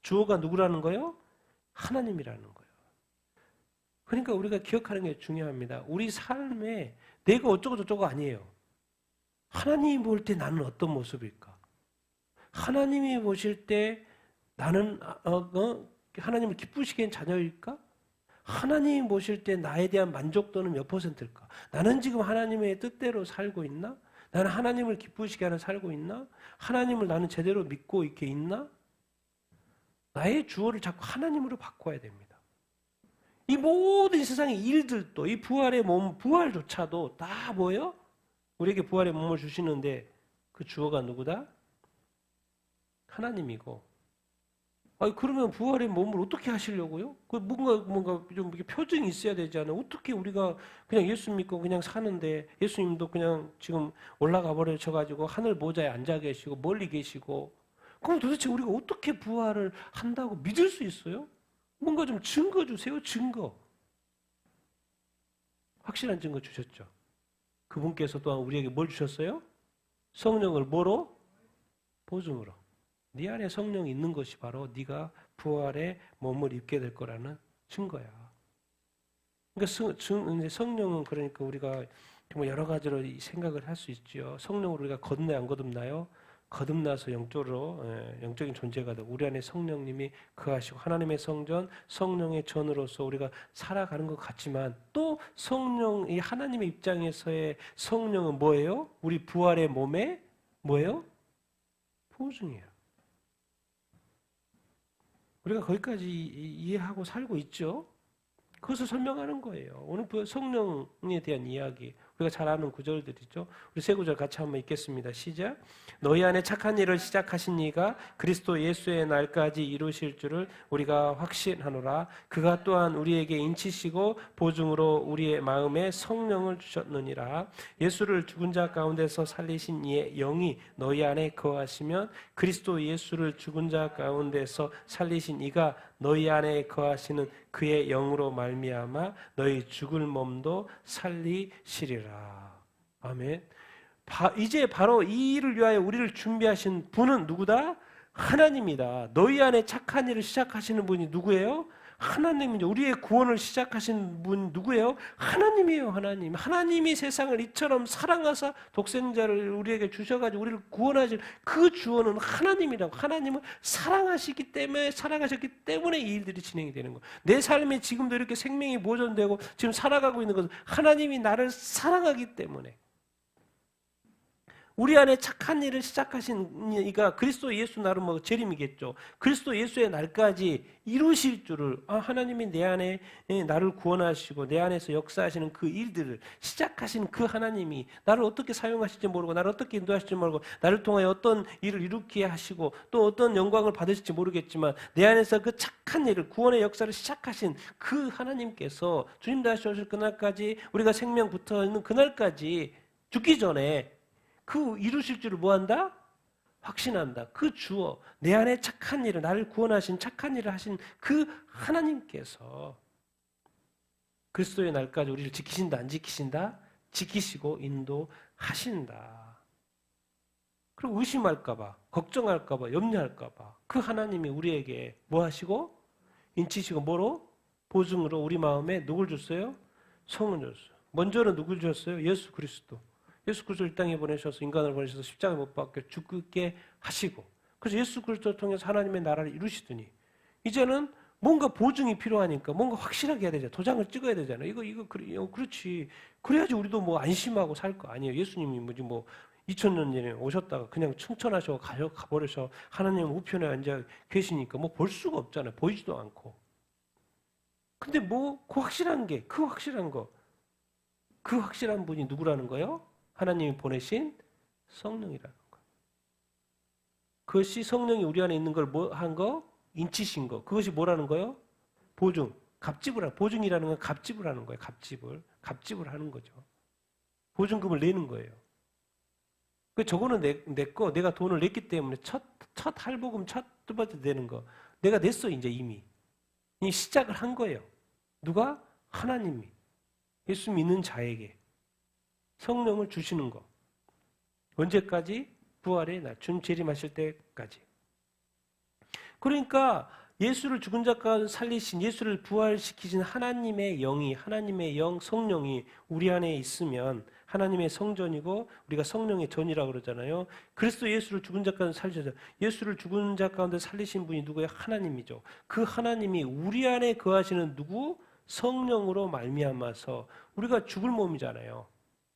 주어가 누구라는 거예요? 하나님이라는 거예요. 그러니까 우리가 기억하는 게 중요합니다. 우리 삶에 내가 어쩌고 저쩌고 아니에요. 하나님이 볼 때 나는 어떤 모습일까? 하나님이 보실 때 나는 하나님을 기쁘시게 한 자녀일까? 하나님이 보실 때 나에 대한 만족도는 몇 %일까? 나는 지금 하나님의 뜻대로 살고 있나? 나는 하나님을 기쁘시게 하는 살고 있나? 하나님을 나는 제대로 믿고 있게 있나? 나의 주어를 자꾸 하나님으로 바꿔야 됩니다. 이 모든 세상의 일들도 이 부활의 몸, 부활조차도 다 뭐예요? 우리에게 부활의 몸을 주시는데 그 주어가 누구다? 하나님이고. 그러면 부활의 몸을 어떻게 하시려고요? 뭔가 좀 표징이 있어야 되지 않아요? 어떻게 우리가 그냥 예수 믿고 그냥 사는데 예수님도 그냥 지금 올라가 버려져가지고 하늘 보좌에 앉아 계시고 멀리 계시고 그럼 도대체 우리가 어떻게 부활을 한다고 믿을 수 있어요? 뭔가 좀 증거 주세요, 증거. 확실한 증거 주셨죠. 그분께서 또한 우리에게 뭘 주셨어요? 성령을 뭐로? 보증으로. 네 안에 성령이 있는 것이 바로 네가 부활의 몸을 입게 될 거라는 증거야. 그러니까 성령은 그러니까 우리가 정말 여러 가지로 생각을 할 수 있죠. 성령으로 우리가 거듭나요, 안 거듭나요? 거듭나서 영적인 존재가 되고 우리 안에 성령님이 거하시고 하나님의 성전, 성령의 전으로서 우리가 살아가는 것 같지만 또 이 하나님의 입장에서의 성령은 뭐예요? 우리 부활의 몸에 뭐예요? 보증이에요. 우리가 거기까지 이해하고 살고 있죠. 그것을 설명하는 거예요. 오늘 성령에 대한 이야기, 우리가 잘 아는 구절들이죠. 우리 세 구절 같이 한번 읽겠습니다. 시작. 너희 안에 착한 일을 시작하신 이가 그리스도 예수의 날까지 이루실 줄을 우리가 확신하노라. 그가 또한 우리에게 인치시고 보증으로 우리의 마음에 성령을 주셨느니라. 예수를 죽은 자 가운데서 살리신 이의 영이 너희 안에 거하시면 그리스도 예수를 죽은 자 가운데서 살리신 이가 너희 안에 거하시는 그의 영으로 말미암아 너희 죽을 몸도 살리시리라. 아멘. 이제 바로 이 일을 위하여 우리를 준비하신 분은 누구다? 하나님이다. 너희 안에 착한 일을 시작하시는 분이 누구예요? 하나님이죠. 우리의 구원을 시작하신 분 누구예요? 하나님이에요. 하나님. 하나님이 세상을 이처럼 사랑하사 독생자를 우리에게 주셔가지고 우리를 구원하실 그 주어는 하나님이라고. 하나님은 사랑하셨기 때문에 이 일들이 진행이 되는 거예요. 내 삶에 지금도 이렇게 생명이 보존되고 지금 살아가고 있는 것은 하나님이 나를 사랑하기 때문에. 우리 안에 착한 일을 시작하신 이가 그리스도 예수 나름 재림이겠죠. 그리스도 예수의 날까지 이루실 줄을 하나님이 내 안에 나를 구원하시고 내 안에서 역사하시는 그 일들을 시작하신 그 하나님이 나를 어떻게 사용하실지 모르고 나를 어떻게 인도하실지 모르고 나를 통하여 어떤 일을 이루게 하시고 또 어떤 영광을 받으실지 모르겠지만 내 안에서 그 착한 일을 구원의 역사를 시작하신 그 하나님께서 주님 다시 오실 그날까지 우리가 생명 붙어 있는 그날까지 죽기 전에 그 이루실 줄을 뭐한다? 확신한다. 그 주어 내 안에 착한 일을 나를 구원하신 착한 일을 하신 그 하나님께서 그리스도의 날까지 우리를 지키신다 안 지키신다? 지키시고 인도하신다. 그리고 의심할까 봐 걱정할까 봐 염려할까 봐 그 하나님이 우리에게 뭐 하시고 인치시고 뭐로? 보증으로 우리 마음에 누굴 줬어요? 성을 줬어요. 먼저는 누굴 줬어요? 예수 그리스도. 예수 그리스도를 이 땅에 보내셔서 인간을 보내셔서 십자가에 못 박혀 죽게 하시고 그래서 예수 그리스도를 통해서 하나님의 나라를 이루시더니 이제는 뭔가 보증이 필요하니까 뭔가 확실하게 해야 되잖아요. 도장을 찍어야 되잖아요. 그렇지. 그래야지 우리도 뭐 안심하고 살 거 아니에요. 예수님이 2000년 전에 오셨다가 그냥 충천하셔 가버려서 하나님 우편에 앉아 계시니까 뭐 볼 수가 없잖아요. 보이지도 않고. 근데 그 확실한 분이 누구라는 거예요? 하나님이 보내신 성령이라는 거. 그것이 성령이 우리 안에 있는 걸 인치신 거. 그것이 뭐라는 거예요? 보증, 보증이라는 건 갑집을 하는 거예요. 갑집을 하는 거죠. 보증금을 내는 거예요. 저거는 내 거, 내가 돈을 냈기 때문에 첫 할보금, 첫 두 번째 내는 거. 내가 냈어, 이제 이미. 이 시작을 한 거예요. 누가? 하나님이. 예수 믿는 자에게 성령을 주시는 거. 언제까지? 부활의 날, 주님 재림하실 때까지. 그러니까 예수를 죽은 자 가운데 살리신, 예수를 부활시키신 하나님의 영이, 하나님의 영, 성령이 우리 안에 있으면 하나님의 성전이고 우리가 성령의 전이라고 그러잖아요. 그리스도 예수를 죽은 자 가운데 살리셔서 예수를 죽은 자 가운데 살리신 분이 누구예요? 하나님이죠. 그 하나님이 우리 안에 거하시는 누구? 성령으로 말미암아서 우리가 죽을 몸이잖아요.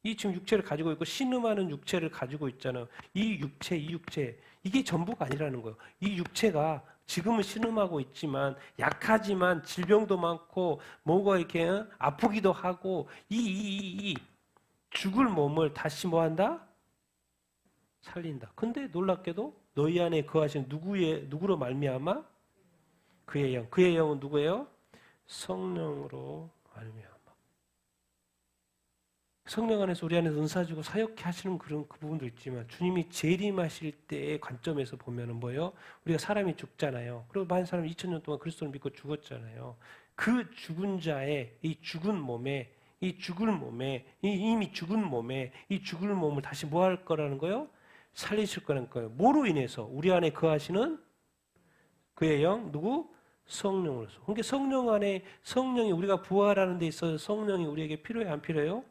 이 지금 육체를 가지고 있고 신음하는 육체를 가지고 있잖아요. 이 육체 이게 전부가 아니라는 거예요. 이 육체가 지금은 신음하고 있지만 약하지만 질병도 많고 뭐가 이렇게 아프기도 하고 이 죽을 몸을 다시 뭐한다? 살린다. 근데 놀랍게도 너희 안에 거하신 누구로 말미암아? 그의 영. 그의 영은 누구예요? 성령으로 말미암아. 성령 안에서 우리 안에서 은사 주고 사역해 하시는 그런 그 부분도 있지만 주님이 재림하실 때의 관점에서 보면은 뭐예요? 우리가 사람이 죽잖아요. 그리고 많은 사람이 2000년 동안 그리스도를 믿고 죽었잖아요. 그 죽은 자의 이 죽은 몸에 이미 죽은 몸에 이 죽을 몸을 다시 뭐 할 거라는 거예요? 살리실 거라는 거예요. 뭐로 인해서? 우리 안에 거하시는 그의 영 누구? 성령으로서. 그러니까 성령 안에 성령이 우리가 부활하는 데 있어서 성령이 우리에게 필요해 안 필요해요?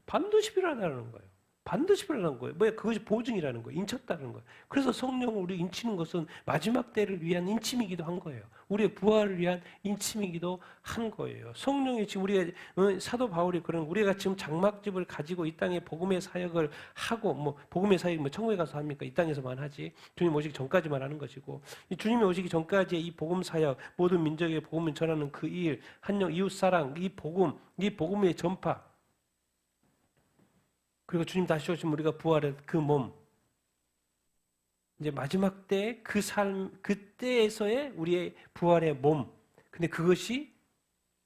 반드시 필요하다는 거예요. 반드시 필요한 거예요. 뭐야? 그것이 보증이라는 거예요. 인쳤다는 거예요. 그래서 성령을 우리 인치는 것은 마지막 때를 위한 인침이기도 한 거예요. 우리의 부활을 위한 인침이기도 한 거예요. 성령이 지금 우리가 사도 바울이 그런 우리가 지금 장막집을 가지고 이 땅에 복음의 사역을 하고 뭐 복음의 사역 뭐 천국에 가서 합니까? 이 땅에서만 하지. 주님 오시기 전까지만 하는 것이고 이 주님이 오시기 전까지의 이 복음 사역 모든 민족의 복음을 전하는 그 일, 한영 이웃 사랑, 이 복음의 전파 그리고 주님 다시 오시면 우리가 부활의 그 몸, 이제 마지막 때 그 삶, 그때에서의 우리의 부활의 몸. 근데 그것이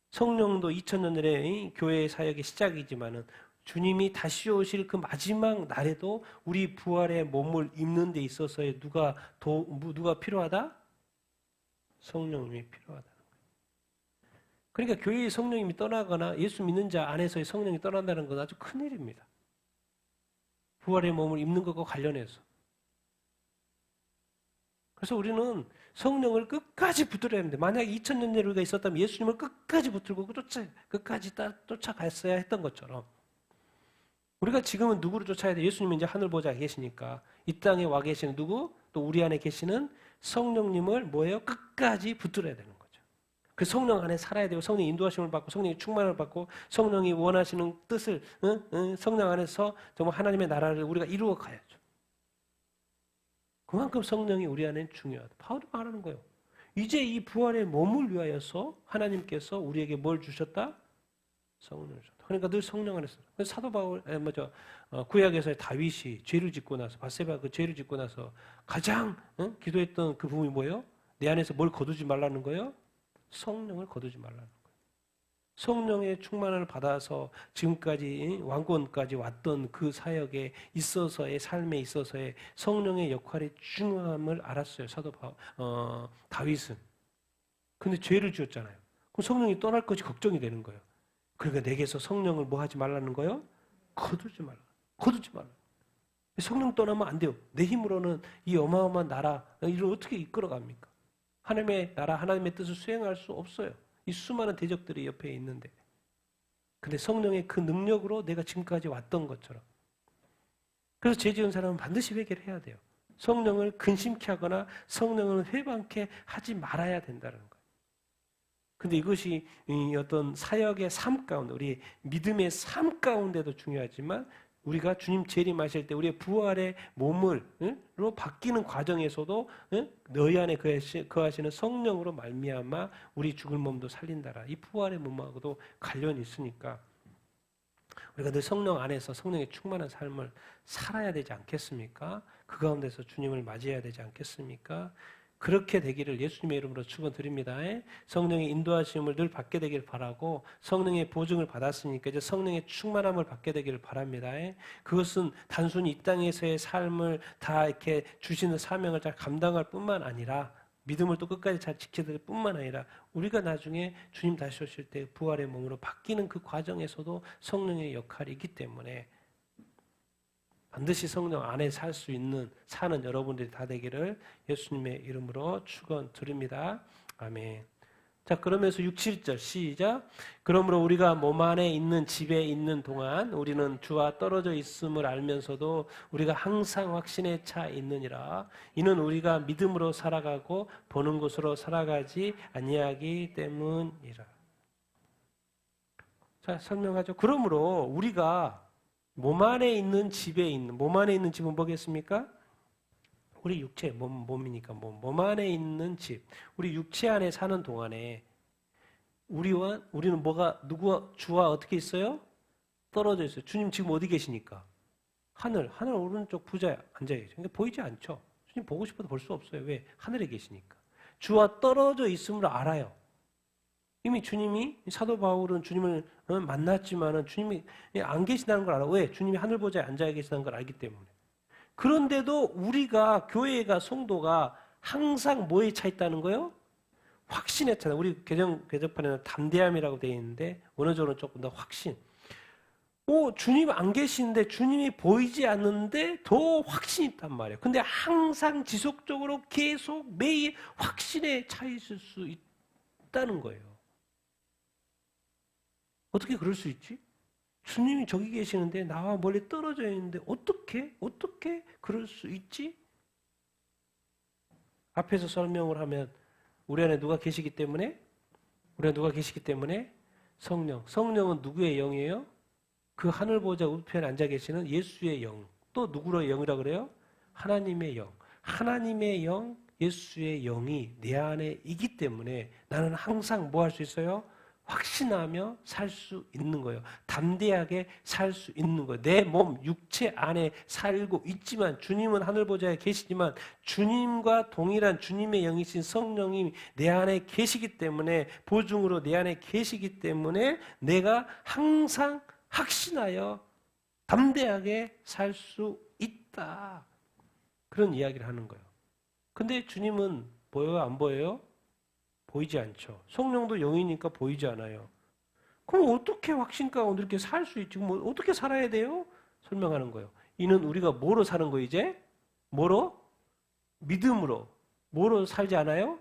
성령도 2000년 전에 교회의 사역의 시작이지만은 주님이 다시 오실 그 마지막 날에도 우리 부활의 몸을 입는 데 있어서의 누가 필요하다? 성령님이 필요하다는 거예요. 그러니까 교회의 성령님이 떠나거나 예수 믿는 자 안에서의 성령이 떠난다는 건 아주 큰일입니다. 부활의 몸을 입는 것과 관련해서. 그래서 우리는 성령을 끝까지 붙들어야 합니다. 만약에 2000년 전에 우리가 있었다면 예수님을 끝까지 붙들고 끝까지 쫓아갔어야 했던 것처럼 우리가 지금은 누구를 쫓아야 돼? 예수님은 이제 하늘 보좌에 계시니까 이 땅에 와 계시는 누구? 또 우리 안에 계시는 성령님을 뭐예요? 끝까지 붙들어야 되는 거죠. 그 성령 안에 살아야 되고 성령의 인도하심을 받고 성령의 충만을 받고 성령이 원하시는 뜻을 성령 안에서 정말 하나님의 나라를 우리가 이루어 가야죠. 그만큼 성령이 우리 안에 중요하다. 바울이 말하는 거예요. 이제 이 부활의 몸을 위하여서 하나님께서 우리에게 뭘 주셨다? 성령을 주셨다. 그러니까 늘 성령 안에서. 사도 바울, 구약에서의 다윗이 죄를 짓고 나서 바세바가 그 죄를 짓고 나서 가장 기도했던 그 부분이 뭐예요? 내 안에서 뭘 거두지 말라는 거예요? 성령을 거두지 말라는 거예요. 성령의 충만을 받아서 지금까지 왕권까지 왔던 그 사역에 있어서의 삶에 있어서의 성령의 역할의 중요함을 알았어요. 다윗은. 근데 죄를 지었잖아요. 그럼 성령이 떠날 것이 걱정이 되는 거예요. 그러니까 내게서 성령을 뭐 하지 말라는 거예요? 거두지 말라. 성령 떠나면 안 돼요. 내 힘으로는 이 어마어마한 나라 이를 어떻게 이끌어갑니까? 하나님의 나라, 하나님의 뜻을 수행할 수 없어요. 이 수많은 대적들이 옆에 있는데. 근데 성령의 그 능력으로 내가 지금까지 왔던 것처럼. 그래서 죄 지은 사람은 반드시 회개를 해야 돼요. 성령을 근심케 하거나 성령을 회방케 하지 말아야 된다는 거예요. 근데 이것이 어떤 사역의 삶 가운데, 우리 믿음의 삶 가운데도 중요하지만 우리가 주님 재림하실 때 우리의 부활의 몸으로 바뀌는 과정에서도 너희 안에 거하시는 성령으로 말미암아 우리 죽을 몸도 살린다라. 이 부활의 몸하고도 관련이 있으니까 우리가 늘 성령 안에서 성령의 충만한 삶을 살아야 되지 않겠습니까? 그 가운데서 주님을 맞이해야 되지 않겠습니까? 그렇게 되기를 예수님의 이름으로 축원드립니다. 성령의 인도하심을 늘 받게 되길 바라고 성령의 보증을 받았으니까 이제 성령의 충만함을 받게 되기를 바랍니다. 그것은 단순히 이 땅에서의 삶을 다 이렇게 주시는 사명을 잘 감당할 뿐만 아니라 믿음을 또 끝까지 잘 지켜드릴 뿐만 아니라 우리가 나중에 주님 다시 오실 때 부활의 몸으로 바뀌는 그 과정에서도 성령의 역할이 있기 때문에 반드시 성령 안에 살 수 있는 사는 여러분들이 다 되기를 예수님의 이름으로 축원드립니다. 아멘. 자, 그러면서 6, 7절 시작. 그러므로 우리가 몸 안에 있는 집에 있는 동안 우리는 주와 떨어져 있음을 알면서도 우리가 항상 확신에 차 있느니라. 이는 우리가 믿음으로 살아가고 보는 것으로 살아가지 아니하기 때문이라. 자, 설명하죠. 그러므로 우리가 몸 안에 있는 집에 있는, 몸 안에 있는 집은 뭐겠습니까? 우리 육체, 몸이니까 몸 안에 있는 집. 우리 육체 안에 사는 동안에 우리는 누구와, 주와 어떻게 있어요? 떨어져 있어요. 주님 지금 어디 계시니까? 하늘 오른쪽 부자에 앉아 계세요. 그러니까 보이지 않죠? 주님 보고 싶어도 볼 수 없어요. 왜? 하늘에 계시니까. 주와 떨어져 있음을 알아요. 이미 주님이, 사도 바울은 주님을 만났지만은 주님이 안 계시다는 걸 알아. 왜? 주님이 하늘 보좌에 앉아 계시다는 걸 알기 때문에. 그런데도 우리가, 교회가, 성도가 항상 뭐에 차 있다는 거예요? 확신에 차. 우리 개정판에는 담대함이라고 되어 있는데 원어적으로는 조금 더 확신. 주님 안 계시는데 주님이 보이지 않는데 더 확신이 있단 말이에요. 근데 항상 지속적으로 계속 매일 확신에 차 있을 수 있다는 거예요. 어떻게 그럴 수 있지? 주님이 저기 계시는데 나와 멀리 떨어져 있는데 어떻게 그럴 수 있지? 앞에서 설명을 하면 우리 안에 누가 계시기 때문에? 성령은 누구의 영이에요? 그 하늘 보좌 우편에 앉아 계시는 예수의 영. 또 누구의 영이라 그래요? 하나님의 영. 하나님의 영, 예수의 영이 내 안에 있기 때문에 나는 항상 뭐 할 수 있어요? 확신하며 살 수 있는 거예요. 담대하게 살 수 있는 거예요. 내 몸, 육체 안에 살고 있지만 주님은 하늘 보좌에 계시지만 주님과 동일한 주님의 영이신 성령이 내 안에 계시기 때문에 보증으로 내 안에 계시기 때문에 내가 항상 확신하여 담대하게 살 수 있다. 그런 이야기를 하는 거예요. 근데 주님은 보여요? 안 보여요? 보이지 않죠. 성령도 영이니까 보이지 않아요. 그럼 어떻게 확신 가운데 이렇게 살 수 있지? 어떻게 살아야 돼요? 설명하는 거예요. 이는 우리가 뭐로 사는 거 이제? 뭐로? 믿음으로. 뭐로 살지 않아요?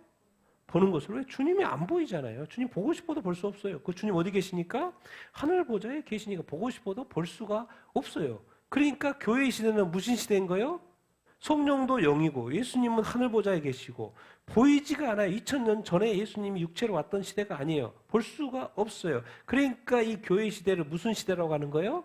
보는 것으로. 왜? 주님이 안 보이잖아요. 주님 보고 싶어도 볼 수 없어요. 그 주님 어디 계시니까? 하늘 보좌에 계시니까 보고 싶어도 볼 수가 없어요. 그러니까 교회 시대는 무슨 시대인 거예요? 성령도 영이고 예수님은 하늘 보좌에 계시고 보이지가 않아요. 2000년 전에 예수님이 육체로 왔던 시대가 아니에요. 볼 수가 없어요. 그러니까 이 교회 시대를 무슨 시대라고 하는 거예요?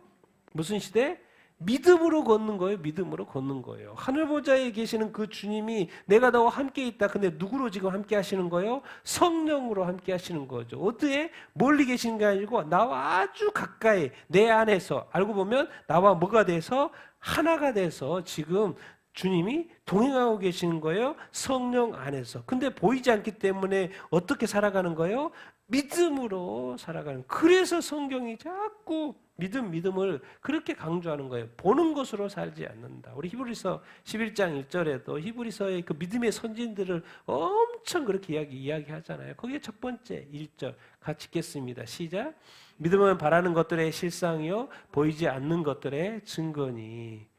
무슨 시대? 믿음으로 걷는 거예요. 믿음으로 걷는 거예요. 하늘 보좌에 계시는 그 주님이 내가 너와 함께 있다. 근데 누구로 지금 함께 하시는 거예요? 성령으로 함께 하시는 거죠. 어떻게? 멀리 계시는 게 아니고 나와 아주 가까이 내 안에서 알고 보면 나와 뭐가 돼서 하나가 돼서 지금 주님이 동행하고 계시는 거예요. 성령 안에서. 근데 보이지 않기 때문에 어떻게 살아가는 거예요? 믿음으로 살아가는. 그래서 성경이 자꾸 믿음을 그렇게 강조하는 거예요. 보는 것으로 살지 않는다. 우리 히브리서 11장 1절에도 히브리서의 그 믿음의 선진들을 엄청 그렇게 이야기하잖아요. 거기에 첫 번째 1절 같이 읽겠습니다. 시작. 믿음은 바라는 것들의 실상이요 보이지 않는 것들의 증거니.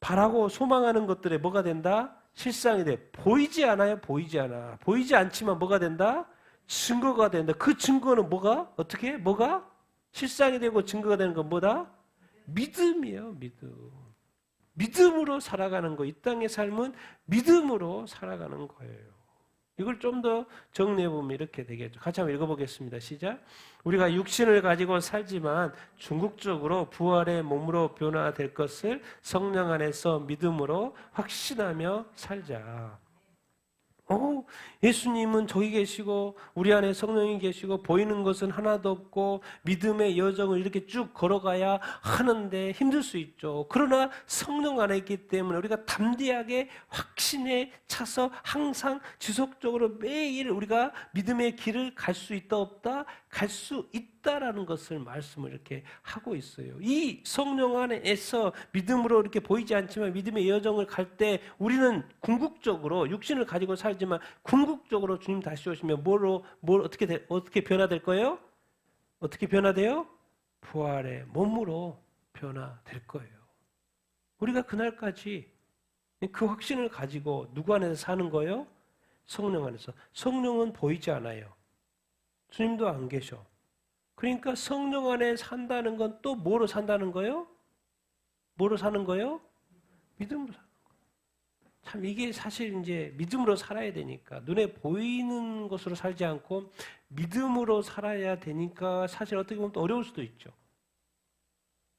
바라고 소망하는 것들에 뭐가 된다? 실상이 돼. 보이지 않아요? 보이지 않아. 보이지 않지만 뭐가 된다? 증거가 된다. 그 증거는 뭐가? 어떻게? 뭐가? 실상이 되고 증거가 되는 건 뭐다? 믿음이에요. 믿음으로 살아가는 거. 이 땅의 삶은 믿음으로 살아가는 거예요. 이걸 좀 더 정리해보면 이렇게 되겠죠. 같이 한번 읽어보겠습니다. 시작. 우리가 육신을 가지고 살지만 궁극적으로 부활의 몸으로 변화될 것을 성령 안에서 믿음으로 확신하며 살자. 예수님은 저기 계시고 우리 안에 성령이 계시고 보이는 것은 하나도 없고 믿음의 여정을 이렇게 쭉 걸어가야 하는데 힘들 수 있죠. 그러나 성령 안에 있기 때문에 우리가 담대하게 확신에 차서 항상 지속적으로 매일 우리가 믿음의 길을 갈 수 있다 없다? 갈 수 있다라는 것을 말씀을 이렇게 하고 있어요. 이 성령 안에서 믿음으로 이렇게 보이지 않지만 믿음의 여정을 갈 때 우리는 궁극적으로 육신을 가지고 살지만 궁극적으로 주님 다시 오시면 어떻게 변화될 거예요? 어떻게 변화돼요? 부활의 몸으로 변화될 거예요. 우리가 그날까지 그 확신을 가지고 누구 안에서 사는 거예요? 성령 안에서. 성령은 보이지 않아요. 주님도 안 계셔. 그러니까 성령 안에 산다는 건 또 뭐로 산다는 거예요? 뭐로 사는 거예요? 믿음으로 사는 거예요. 참 이게 사실 이제 믿음으로 살아야 되니까 눈에 보이는 것으로 살지 않고 믿음으로 살아야 되니까 사실 어떻게 보면 또 어려울 수도 있죠.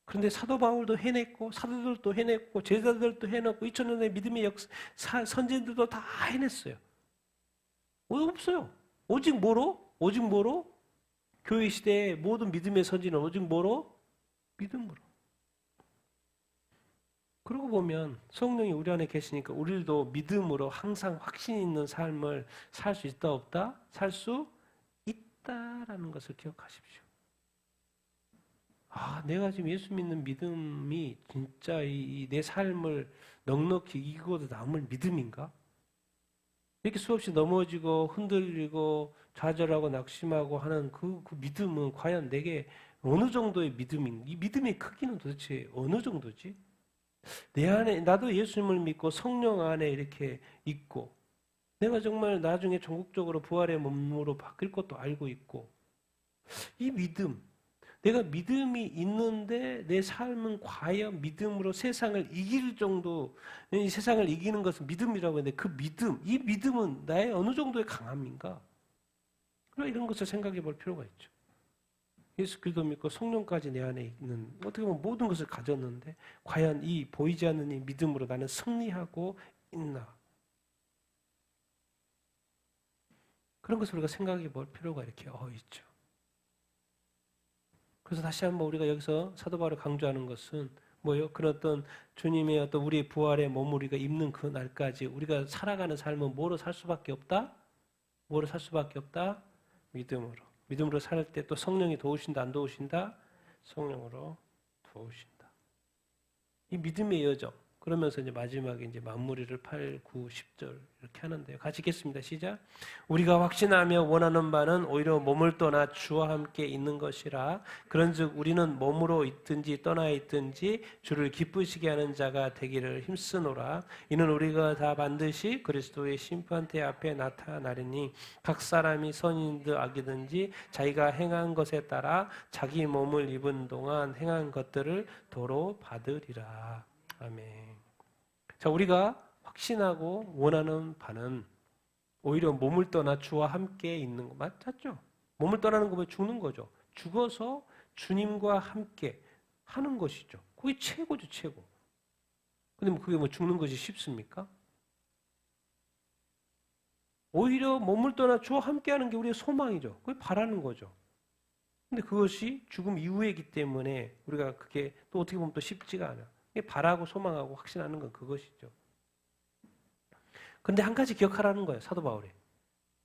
그런데 사도 바울도 해냈고 사도들도 해냈고 제자들도 해냈고 2000년의 믿음의 선진들도 다 해냈어요. 없어요. 오직 뭐로? 오직 뭐로? 교회 시대의 모든 믿음의 선진은 오직 뭐로? 믿음으로. 그러고 보면 성령이 우리 안에 계시니까 우리도 믿음으로 항상 확신 있는 삶을 살 수 있다 없다? 살 수 있다라는 것을 기억하십시오. 내가 지금 예수 믿는 믿음이 진짜 내 삶을 넉넉히 이기고도 남을 믿음인가? 이렇게 수없이 넘어지고 흔들리고 좌절하고 낙심하고 하는 그 믿음은 과연 내게 어느 정도의 믿음인가? 이 믿음의 크기는 도대체 어느 정도지? 내 안에 나도 예수님을 믿고 성령 안에 이렇게 있고 내가 정말 나중에 전국적으로 부활의 몸으로 바뀔 것도 알고 있고 이 믿음 내가 믿음이 있는데 내 삶은 과연 믿음으로 세상을 이길 정도 이 세상을 이기는 것은 믿음이라고 했는데 그 믿음 이 믿음은 나의 어느 정도의 강함인가? 이런 것을 생각해 볼 필요가 있죠. 예수 그리스도 믿고 성령까지 내 안에 있는 어떻게 보면 모든 것을 가졌는데 과연 이 보이지 않는 이 믿음으로 나는 승리하고 있나? 그런 것을 우리가 생각해 볼 필요가 이렇게 있죠. 그래서 다시 한번 우리가 여기서 사도 바울이 강조하는 것은 뭐예요? 그런 어떤 주님의 어떤 우리의 부활의 몸을 우리가 입는 그 날까지 우리가 살아가는 삶은 뭐로 살 수밖에 없다? 뭐로 살 수밖에 없다? 믿음으로. 믿음으로 살 때 또 성령이 도우신다, 안 도우신다? 성령으로 도우신다. 이 믿음의 여정. 그러면서 이제 마지막에 이제 마무리를 8, 9, 10절 이렇게 하는데요. 같이 읽겠습니다. 시작. 우리가 확신하며 원하는 바는 오히려 몸을 떠나 주와 함께 있는 것이라. 그런즉 우리는 몸으로 있든지 떠나 있든지 주를 기쁘시게 하는 자가 되기를 힘쓰노라. 이는 우리가 다 반드시 그리스도의 심판대 앞에 나타나리니 각 사람이 선인든 악이든지 자기가 행한 것에 따라 자기 몸을 입은 동안 행한 것들을 도로 받으리라. 아멘. 자, 우리가 확신하고 원하는 바는 오히려 몸을 떠나 주와 함께 있는 거 맞죠? 몸을 떠나는 거면 죽는 거죠. 죽어서 주님과 함께 하는 것이죠. 그게 최고죠, 최고. 근데 그게 죽는 것이 쉽습니까? 오히려 몸을 떠나 주와 함께 하는 게 우리의 소망이죠. 그게 바라는 거죠. 근데 그것이 죽음 이후이기 때문에 우리가 그게 또 어떻게 보면 또 쉽지가 않아. 바라고 소망하고 확신하는 건 그것이죠. 근데 한 가지 기억하라는 거예요. 사도 바울이.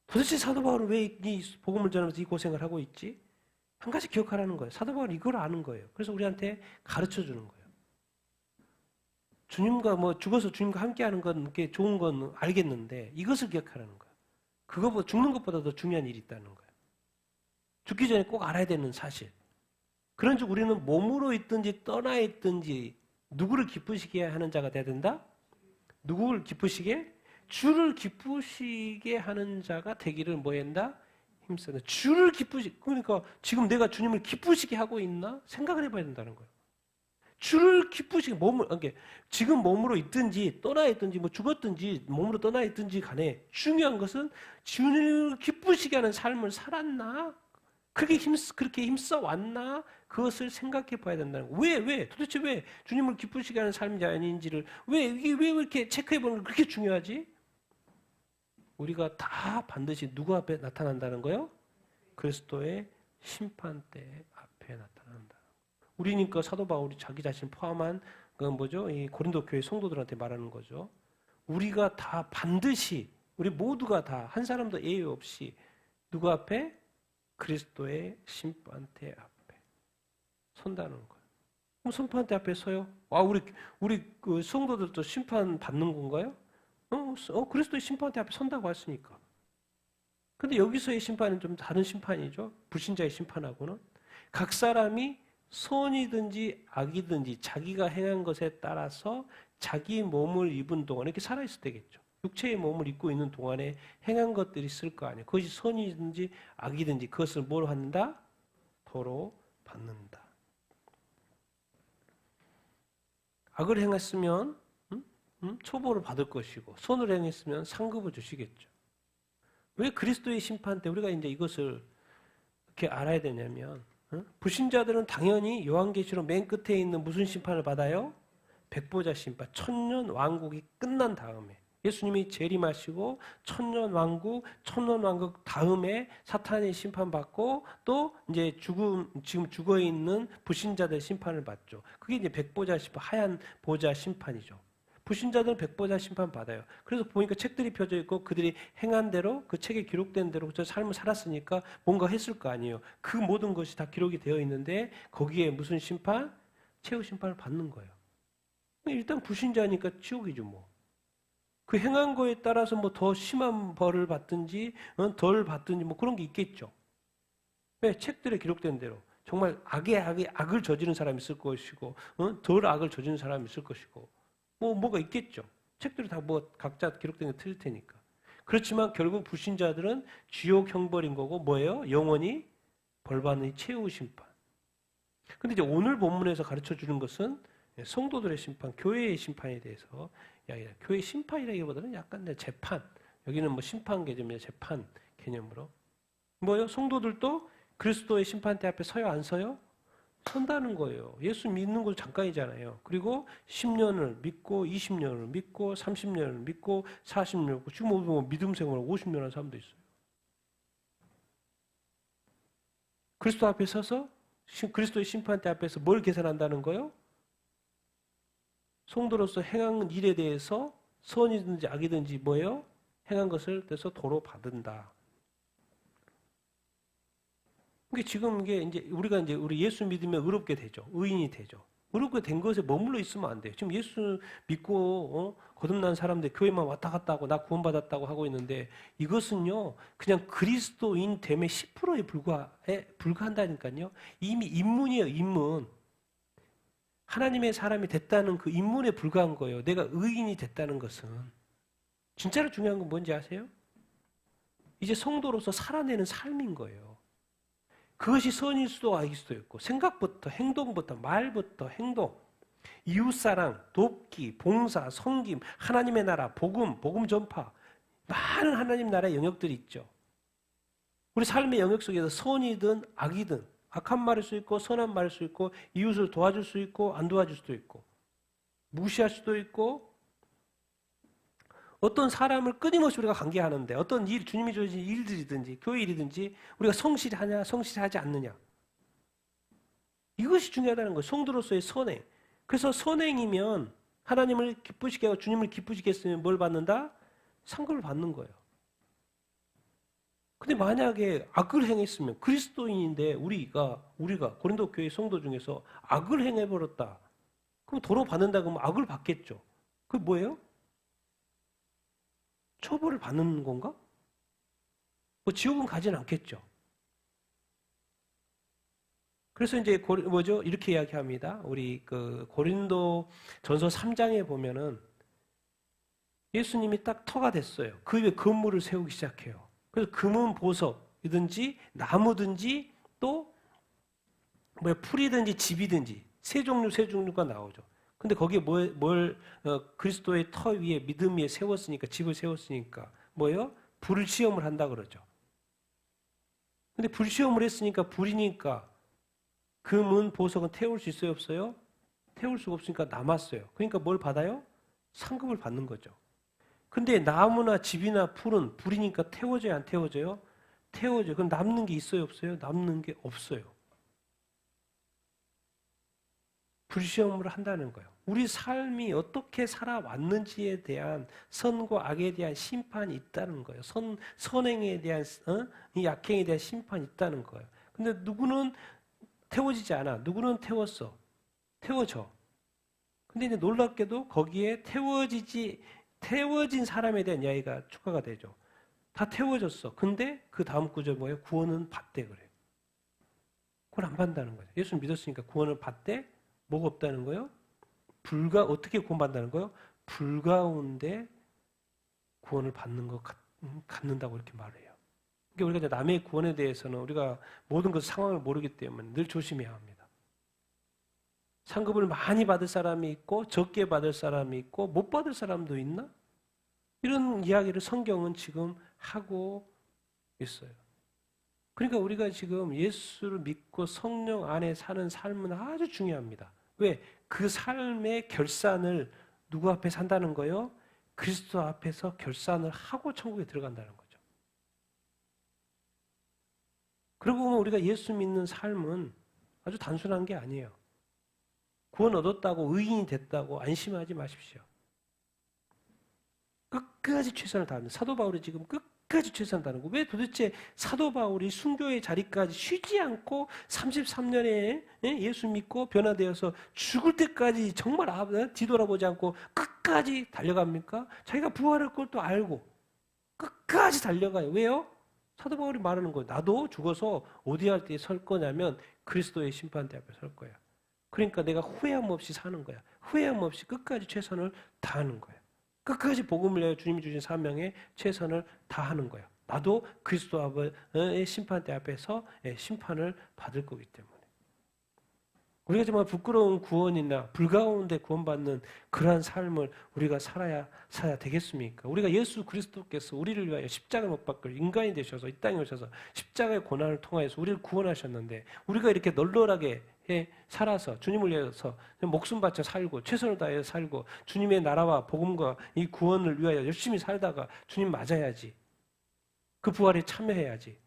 도대체 사도 바울은 왜 이 복음을 전하면서 이 고생을 하고 있지? 한 가지 기억하라는 거예요. 사도 바울이 이걸 아는 거예요. 그래서 우리한테 가르쳐 주는 거예요. 주님과 죽어서 주님과 함께하는 건 게 좋은 건 알겠는데 이것을 기억하라는 거예요. 그거보다 죽는 것보다 더 중요한 일이 있다는 거예요. 죽기 전에 꼭 알아야 되는 사실. 그런즉 우리는 몸으로 있든지 떠나 있든지 누구를 기쁘시게 하는 자가 돼야 된다? 누구를 기쁘시게? 주를 기쁘시게 하는 자가 되기를 뭐한다? 힘쓰는. 주를 그러니까 지금 내가 주님을 기쁘시게 하고 있나? 생각을 해봐야 된다는 거예요. 주를 기쁘시게 그러니까 지금 몸으로 있든지 떠나 있든지 죽었든지 몸으로 떠나 있든지 간에 중요한 것은 주님을 기쁘시게 하는 삶을 살았나? 그렇게 힘써 왔나? 그것을 생각해 봐야 된다는 거예요. 왜? 도대체 왜 주님을 기쁘시게 하는 삶인지 아닌지를 왜 이렇게 체크해 보는 게 그렇게 중요하지? 우리가 다 반드시 누구 앞에 나타난다는 거요? 그리스도의 심판대 앞에 나타난다. 우리니까 사도 바울이 자기 자신 포함한 그 뭐죠? 이 고린도 교회 성도들한테 말하는 거죠. 우리가 다 반드시 우리 모두가 다 한 사람도 예외 없이 누구 앞에? 그리스도의 심판대 앞에 선다는 거예요. 그럼 심판대 앞에 서요? 우리 그 성도들도 심판 받는 건가요? 그리스도의 심판대 앞에 선다고 했으니까. 근데 여기서의 심판은 좀 다른 심판이죠. 불신자의 심판하고는 각 사람이 선이든지 악이든지 자기가 행한 것에 따라서 자기 몸을 입은 동안에 이렇게 살아있을 때겠죠. 육체의 몸을 입고 있는 동안에 행한 것들이 있을 거 아니에요. 그것이 선이든지 악이든지 그것을 뭘 받는다? 도로 받는다. 악을 행했으면 초보를 받을 것이고 선을 행했으면 상급을 주시겠죠. 왜 그리스도의 심판 때 우리가 이제 이것을 이렇게 알아야 되냐면 불신자들은 당연히 요한계시록 맨 끝에 있는 무슨 심판을 받아요? 백보자 심판, 천년 왕국이 끝난 다음에 예수님이 재림하시고 천년 왕국 다음에 사탄의 심판받고 또 이제 지금 죽어 있는 불신자들 심판을 받죠. 그게 이제 백보자 심판, 하얀 보자 심판이죠. 불신자들은 백보자 심판 받아요. 그래서 보니까 책들이 펴져 있고 그들이 행한 대로 그 책에 기록된 대로 저 삶을 살았으니까 뭔가 했을 거 아니에요. 그 모든 것이 다 기록이 되어 있는데 거기에 무슨 심판? 최후 심판을 받는 거예요. 일단 불신자니까 지옥이죠 뭐. 그 행한 거에 따라서 뭐 더 심한 벌을 받든지 덜 받든지 뭐 그런 게 있겠죠. 왜? 책들에 기록된 대로 정말 악을 저지른 사람이 있을 것이고 덜 악을 저지른 사람이 있을 것이고 뭐가 있겠죠. 책들이 다 뭐 각자 기록된 게 틀릴 테니까. 그렇지만 결국 불신자들은 지옥 형벌인 거고 뭐예요? 영원히 벌받는 최후 심판. 근데 이제 오늘 본문에서 가르쳐 주는 것은 성도들의 심판, 교회의 심판에 대해서 이야기해요. 교회 심판이라기보다는 약간 재판. 여기는 뭐 심판 개념이야, 재판 개념으로. 뭐요? 성도들도 그리스도의 심판대 앞에 서요, 안 서요? 선다는 거예요. 예수 믿는 건 잠깐이잖아요. 그리고 10년을 믿고 20년을 믿고 30년을 믿고 40년을 믿고 지금 뭐 믿음 생활 50년 한 사람도 있어요. 그리스도 앞에 서서 그리스도의 심판대 앞에서 뭘 계산한다는 거예요? 성도로서 행한 일에 대해서 선이든지 악이든지 뭐예요? 행한 것을 대해서 도로 받는다. 이게 지금 이게 이제 우리 예수 믿으면 의롭게 되죠. 의인이 되죠. 의롭게 된 것에 머물러 있으면 안 돼요. 지금 예수 믿고 거듭난 사람들 교회만 왔다 갔다 하고 나 구원받았다고 하고 있는데 이것은요 그냥 그리스도인 됨의 10%에 불과한다니까요. 이미 입문이에요. 입문. 하나님의 사람이 됐다는 그 입문에 불과한 거예요. 내가 의인이 됐다는 것은. 진짜로 중요한 건 뭔지 아세요? 이제 성도로서 살아내는 삶인 거예요. 그것이 선일 수도 악일 수도 있고 생각부터 행동부터 말부터 행동, 이웃사랑, 돕기, 봉사, 섬김, 하나님의 나라, 복음 전파 많은 하나님 나라의 영역들이 있죠. 우리 삶의 영역 속에서 선이든 악이든 악한 말일 수 있고 선한 말일 수 있고 이웃을 도와줄 수 있고 안 도와줄 수도 있고 무시할 수도 있고 어떤 사람을 끊임없이 우리가 관계하는데 어떤 일, 주님이 주어진 일들이든지 교회 일이든지 우리가 성실하냐 성실하지 않느냐 이것이 중요하다는 거예요. 성도로서의 선행. 그래서 선행이면 하나님을 기쁘시게 하고 주님을 기쁘시게 했으면 뭘 받는다? 상급을 받는 거예요. 근데 만약에 악을 행했으면 그리스도인인데 우리가 고린도 교회 성도 중에서 악을 행해버렸다. 그럼 도로 받는다 그러면 악을 받겠죠. 그게 뭐예요? 처벌을 받는 건가? 뭐 지옥은 가진 않겠죠. 그래서 이제 이렇게 이야기합니다. 우리 그 고린도 전서 3장에 보면은 예수님이 딱 터가 됐어요. 그 위에 건물을 세우기 시작해요. 그래서 금은 보석이든지 나무든지 또 풀이든지 집이든지 세 종류가 나오죠. 근데 거기에 그리스도의 터 위에 믿음 위에 세웠으니까 집을 세웠으니까 뭐예요? 불시험을 한다 그러죠. 근데 불시험을 했으니까 불이니까 금은 보석은 태울 수 있어요 없어요? 태울 수가 없으니까 남았어요. 그러니까 뭘 받아요? 상급을 받는 거죠. 근데 나무나 집이나 풀은 불이니까 태워져요, 안 태워져요? 태워져요. 그럼 남는 게 있어요, 없어요? 남는 게 없어요. 불시험을 한다는 거예요. 우리 삶이 어떻게 살아왔는지에 대한 선과 악에 대한 심판이 있다는 거예요. 선행에 대한, 이 악행에 대한 심판이 있다는 거예요. 근데 누구는 태워지지 않아. 누구는 태웠어. 태워져. 근데 이제 놀랍게도 거기에 태워진 사람에 대한 이야기가 추가가 되죠. 다 태워졌어. 근데 그 다음 구절 뭐예요? 구원은 받대 그래요. 그걸 안 받는다는 거죠. 예수 믿었으니까 구원을 받대? 뭐가 없다는 거예요? 어떻게 구원받는다는 거예요? 불가운데 구원을 받는 것 갖는다고 이렇게 말해요. 그러니까 우리가 이제 남의 구원에 대해서는 우리가 모든 그 상황을 모르기 때문에 늘 조심해야 합니다. 상급을 많이 받을 사람이 있고 적게 받을 사람이 있고 못 받을 사람도 있나? 이런 이야기를 성경은 지금 하고 있어요. 그러니까 우리가 지금 예수를 믿고 성령 안에 사는 삶은 아주 중요합니다. 왜? 그 삶의 결산을 누구 앞에 산다는 거예요? 그리스도 앞에서 결산을 하고 천국에 들어간다는 거죠. 그러고 보면 우리가 예수 믿는 삶은 아주 단순한 게 아니에요. 구원 얻었다고 의인이 됐다고 안심하지 마십시오. 끝까지 최선을 다합니다. 사도 바울이 지금 끝까지 최선을 다하는 거. 왜 도대체 사도 바울이 순교의 자리까지 쉬지 않고 33년에 예수 믿고 변화되어서 죽을 때까지 정말 뒤돌아보지 않고 끝까지 달려갑니까? 자기가 부활할 것도 알고 끝까지 달려가요. 왜요? 사도 바울이 말하는 거예요. 나도 죽어서 어디 할 때 설 거냐면 그리스도의 심판대 앞에 설 거야. 그러니까 내가 후회함 없이 사는 거야. 후회함 없이 끝까지 최선을 다하는 거야. 끝까지 복음을 내어 주님이 주신 사명에 최선을 다하는 거야. 나도 그리스도 앞의 심판대 앞에서 심판을 받을 거기 때문에. 우리가 정말 부끄러운 구원이나 불가운데 구원받는 그러한 삶을 우리가 살아야 되겠습니까? 우리가 예수 그리스도께서 우리를 위하여 십자가를 못 박고 인간이 되셔서 이 땅에 오셔서 십자가의 고난을 통하여서 우리를 구원하셨는데 우리가 이렇게 널널하게 살아서 주님을 위해서 목숨 바쳐 살고 최선을 다해 살고 주님의 나라와 복음과 이 구원을 위하여 열심히 살다가 주님 맞아야지. 그 부활에 참여해야지.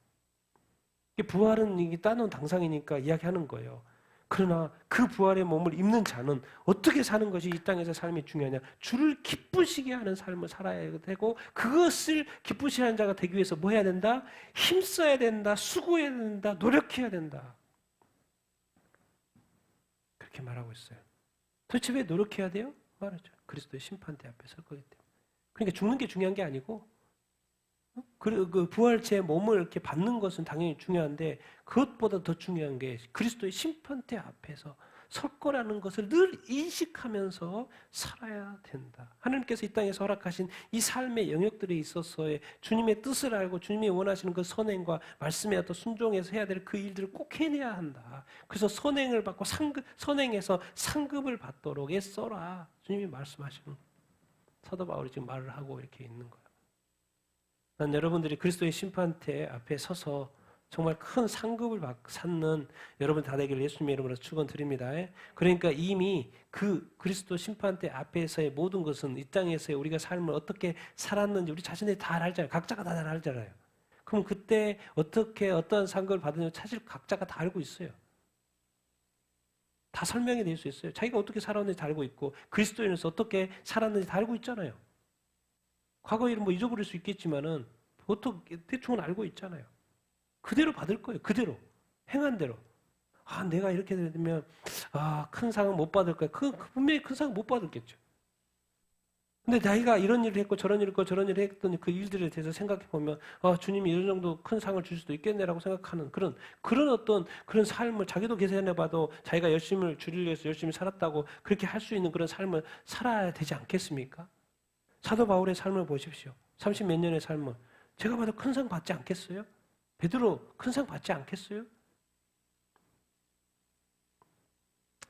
부활은 이게 따놓은 당상이니까 이야기하는 거예요. 그러나 그 부활의 몸을 입는 자는 어떻게 사는 것이 이 땅에서 삶이 중요하냐? 주를 기쁘시게 하는 삶을 살아야 되고 그것을 기쁘시게 하는 자가 되기 위해서 뭐 해야 된다? 힘써야 된다. 수고해야 된다. 노력해야 된다. 그렇게 말하고 있어요. 도대체 왜 노력해야 돼요? 말하죠. 그리스도의 심판대 앞에 설 거기 때문에. 그러니까 죽는 게 중요한 게 아니고 그 부활체의 몸을 이렇게 받는 것은 당연히 중요한데 그것보다 더 중요한 게 그리스도의 심판대 앞에서 설 거라는 것을 늘 인식하면서 살아야 된다. 하나님께서 이 땅에서 허락하신 이 삶의 영역들에 있어서의 주님의 뜻을 알고 주님이 원하시는 그 선행과 말씀에 어떤 순종해서 해야 될 그 일들을 꼭 해내야 한다. 그래서 선행을 받고 선행해서 상급을 받도록 애써라. 주님이 말씀하시는 사도 바울이 지금 말을 하고 이렇게 있는 거예요. 난 여러분들이 그리스도의 심판대 앞에 서서 정말 큰 상급을 쌓는 여러분 다 되기를 예수님의 이름으로 축원드립니다. 그러니까 이미 그 그리스도 심판대 앞에서의 모든 것은 이 땅에서의 우리가 삶을 어떻게 살았는지 우리 자신이 다 알잖아요. 각자가 다 알잖아요. 그럼 그때 어떻게 어떤 상급을 받았는지 사실 각자가 다 알고 있어요. 다 설명이 될 수 있어요. 자기가 어떻게 살았는지 다 알고 있고 그리스도인으로서 어떻게 살았는지 다 알고 있잖아요. 과거 일은 뭐 잊어버릴 수 있겠지만은 보통 대충은 알고 있잖아요. 그대로 받을 거예요. 그대로 행한 대로. 아, 내가 이렇게 되면 큰 상은 못 받을 거야. 분명히 큰 상은 못 받았겠죠. 근데 자기가 이런 일을 했고 저런 일을 했고 저런 일을 했더니 그 일들에 대해서 생각해 보면 주님이 이런 정도 큰 상을 줄 수도 있겠네라고 생각하는 그런 어떤 그런 삶을 자기도 계산해 봐도 자기가 열심을 주를 위해서 열심히 살았다고 그렇게 할 수 있는 그런 삶을 살아야 되지 않겠습니까? 사도 바울의 삶을 보십시오. 30 몇 년의 삶을 제가 봐도 큰 상 받지 않겠어요? 베드로 큰 상 받지 않겠어요?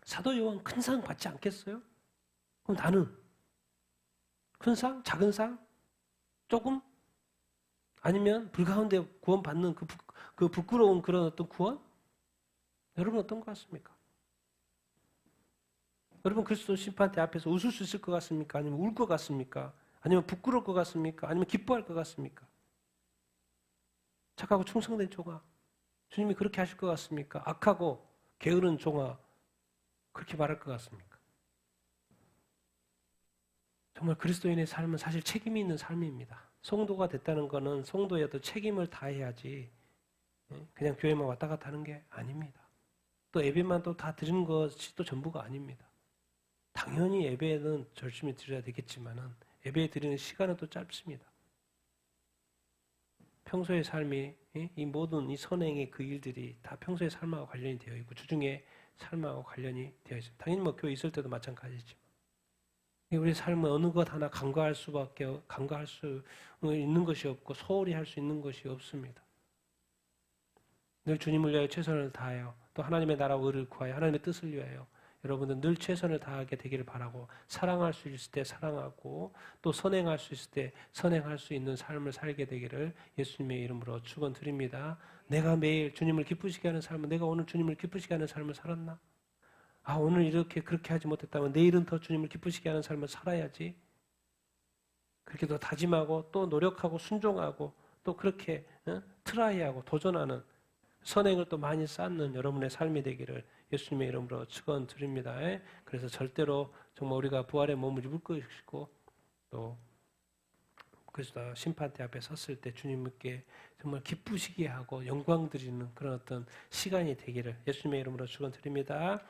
사도 요한 큰 상 받지 않겠어요? 그럼 나는 큰 상? 작은 상? 조금? 아니면 불가운데 구원 받는 그 부끄러운 그런 어떤 구원? 여러분 어떤 것 같습니까? 여러분 그리스도 심판대 앞에서 웃을 수 있을 것 같습니까? 아니면 울 것 같습니까? 아니면 부끄러울 것 같습니까? 아니면 기뻐할 것 같습니까? 착하고 충성된 종아, 주님이 그렇게 하실 것 같습니까? 악하고 게으른 종아, 그렇게 말할 것 같습니까? 정말 그리스도인의 삶은 사실 책임이 있는 삶입니다. 성도가 됐다는 것은 성도여도 책임을 다해야지 그냥 교회만 왔다 갔다 하는 게 아닙니다. 또 예배만 또 다 드리는 것이 또 전부가 아닙니다. 당연히 예배는 열심히 드려야 되겠지만은 예배 드리는 시간은 또 짧습니다. 평소의 삶이 이 모든 이 선행의 그 일들이 다 평소의 삶하고 관련이 되어 있고 주중에 삶하고 관련이 되어 있습니다. 당연히 뭐 교회 있을 때도 마찬가지지만 우리 삶은 어느 것 하나 간과할 수 있는 것이 없고 소홀히 할 수 있는 것이 없습니다. 늘 주님을 위하여 최선을 다하여 또 하나님의 나라와 의를 구하여 하나님의 뜻을 위하여 여러분들 늘 최선을 다하게 되기를 바라고 사랑할 수 있을 때 사랑하고 또 선행할 수 있을 때 선행할 수 있는 삶을 살게 되기를 예수님의 이름으로 축원드립니다. 내가 매일 주님을 기쁘시게 하는 삶은 내가 오늘 주님을 기쁘시게 하는 삶을 살았나? 아, 오늘 이렇게 그렇게 하지 못했다면 내일은 더 주님을 기쁘시게 하는 삶을 살아야지. 그렇게 더 다짐하고 또 노력하고 순종하고 또 그렇게 트라이하고 도전하는 선행을 또 많이 쌓는 여러분의 삶이 되기를 예수님의 이름으로 축원드립니다. 그래서 절대로 정말 우리가 부활의 몸을 입을 것이고 또 그리스도 심판대 앞에 섰을 때 주님께 정말 기쁘시게 하고 영광 드리는 그런 어떤 시간이 되기를 예수님의 이름으로 축원드립니다.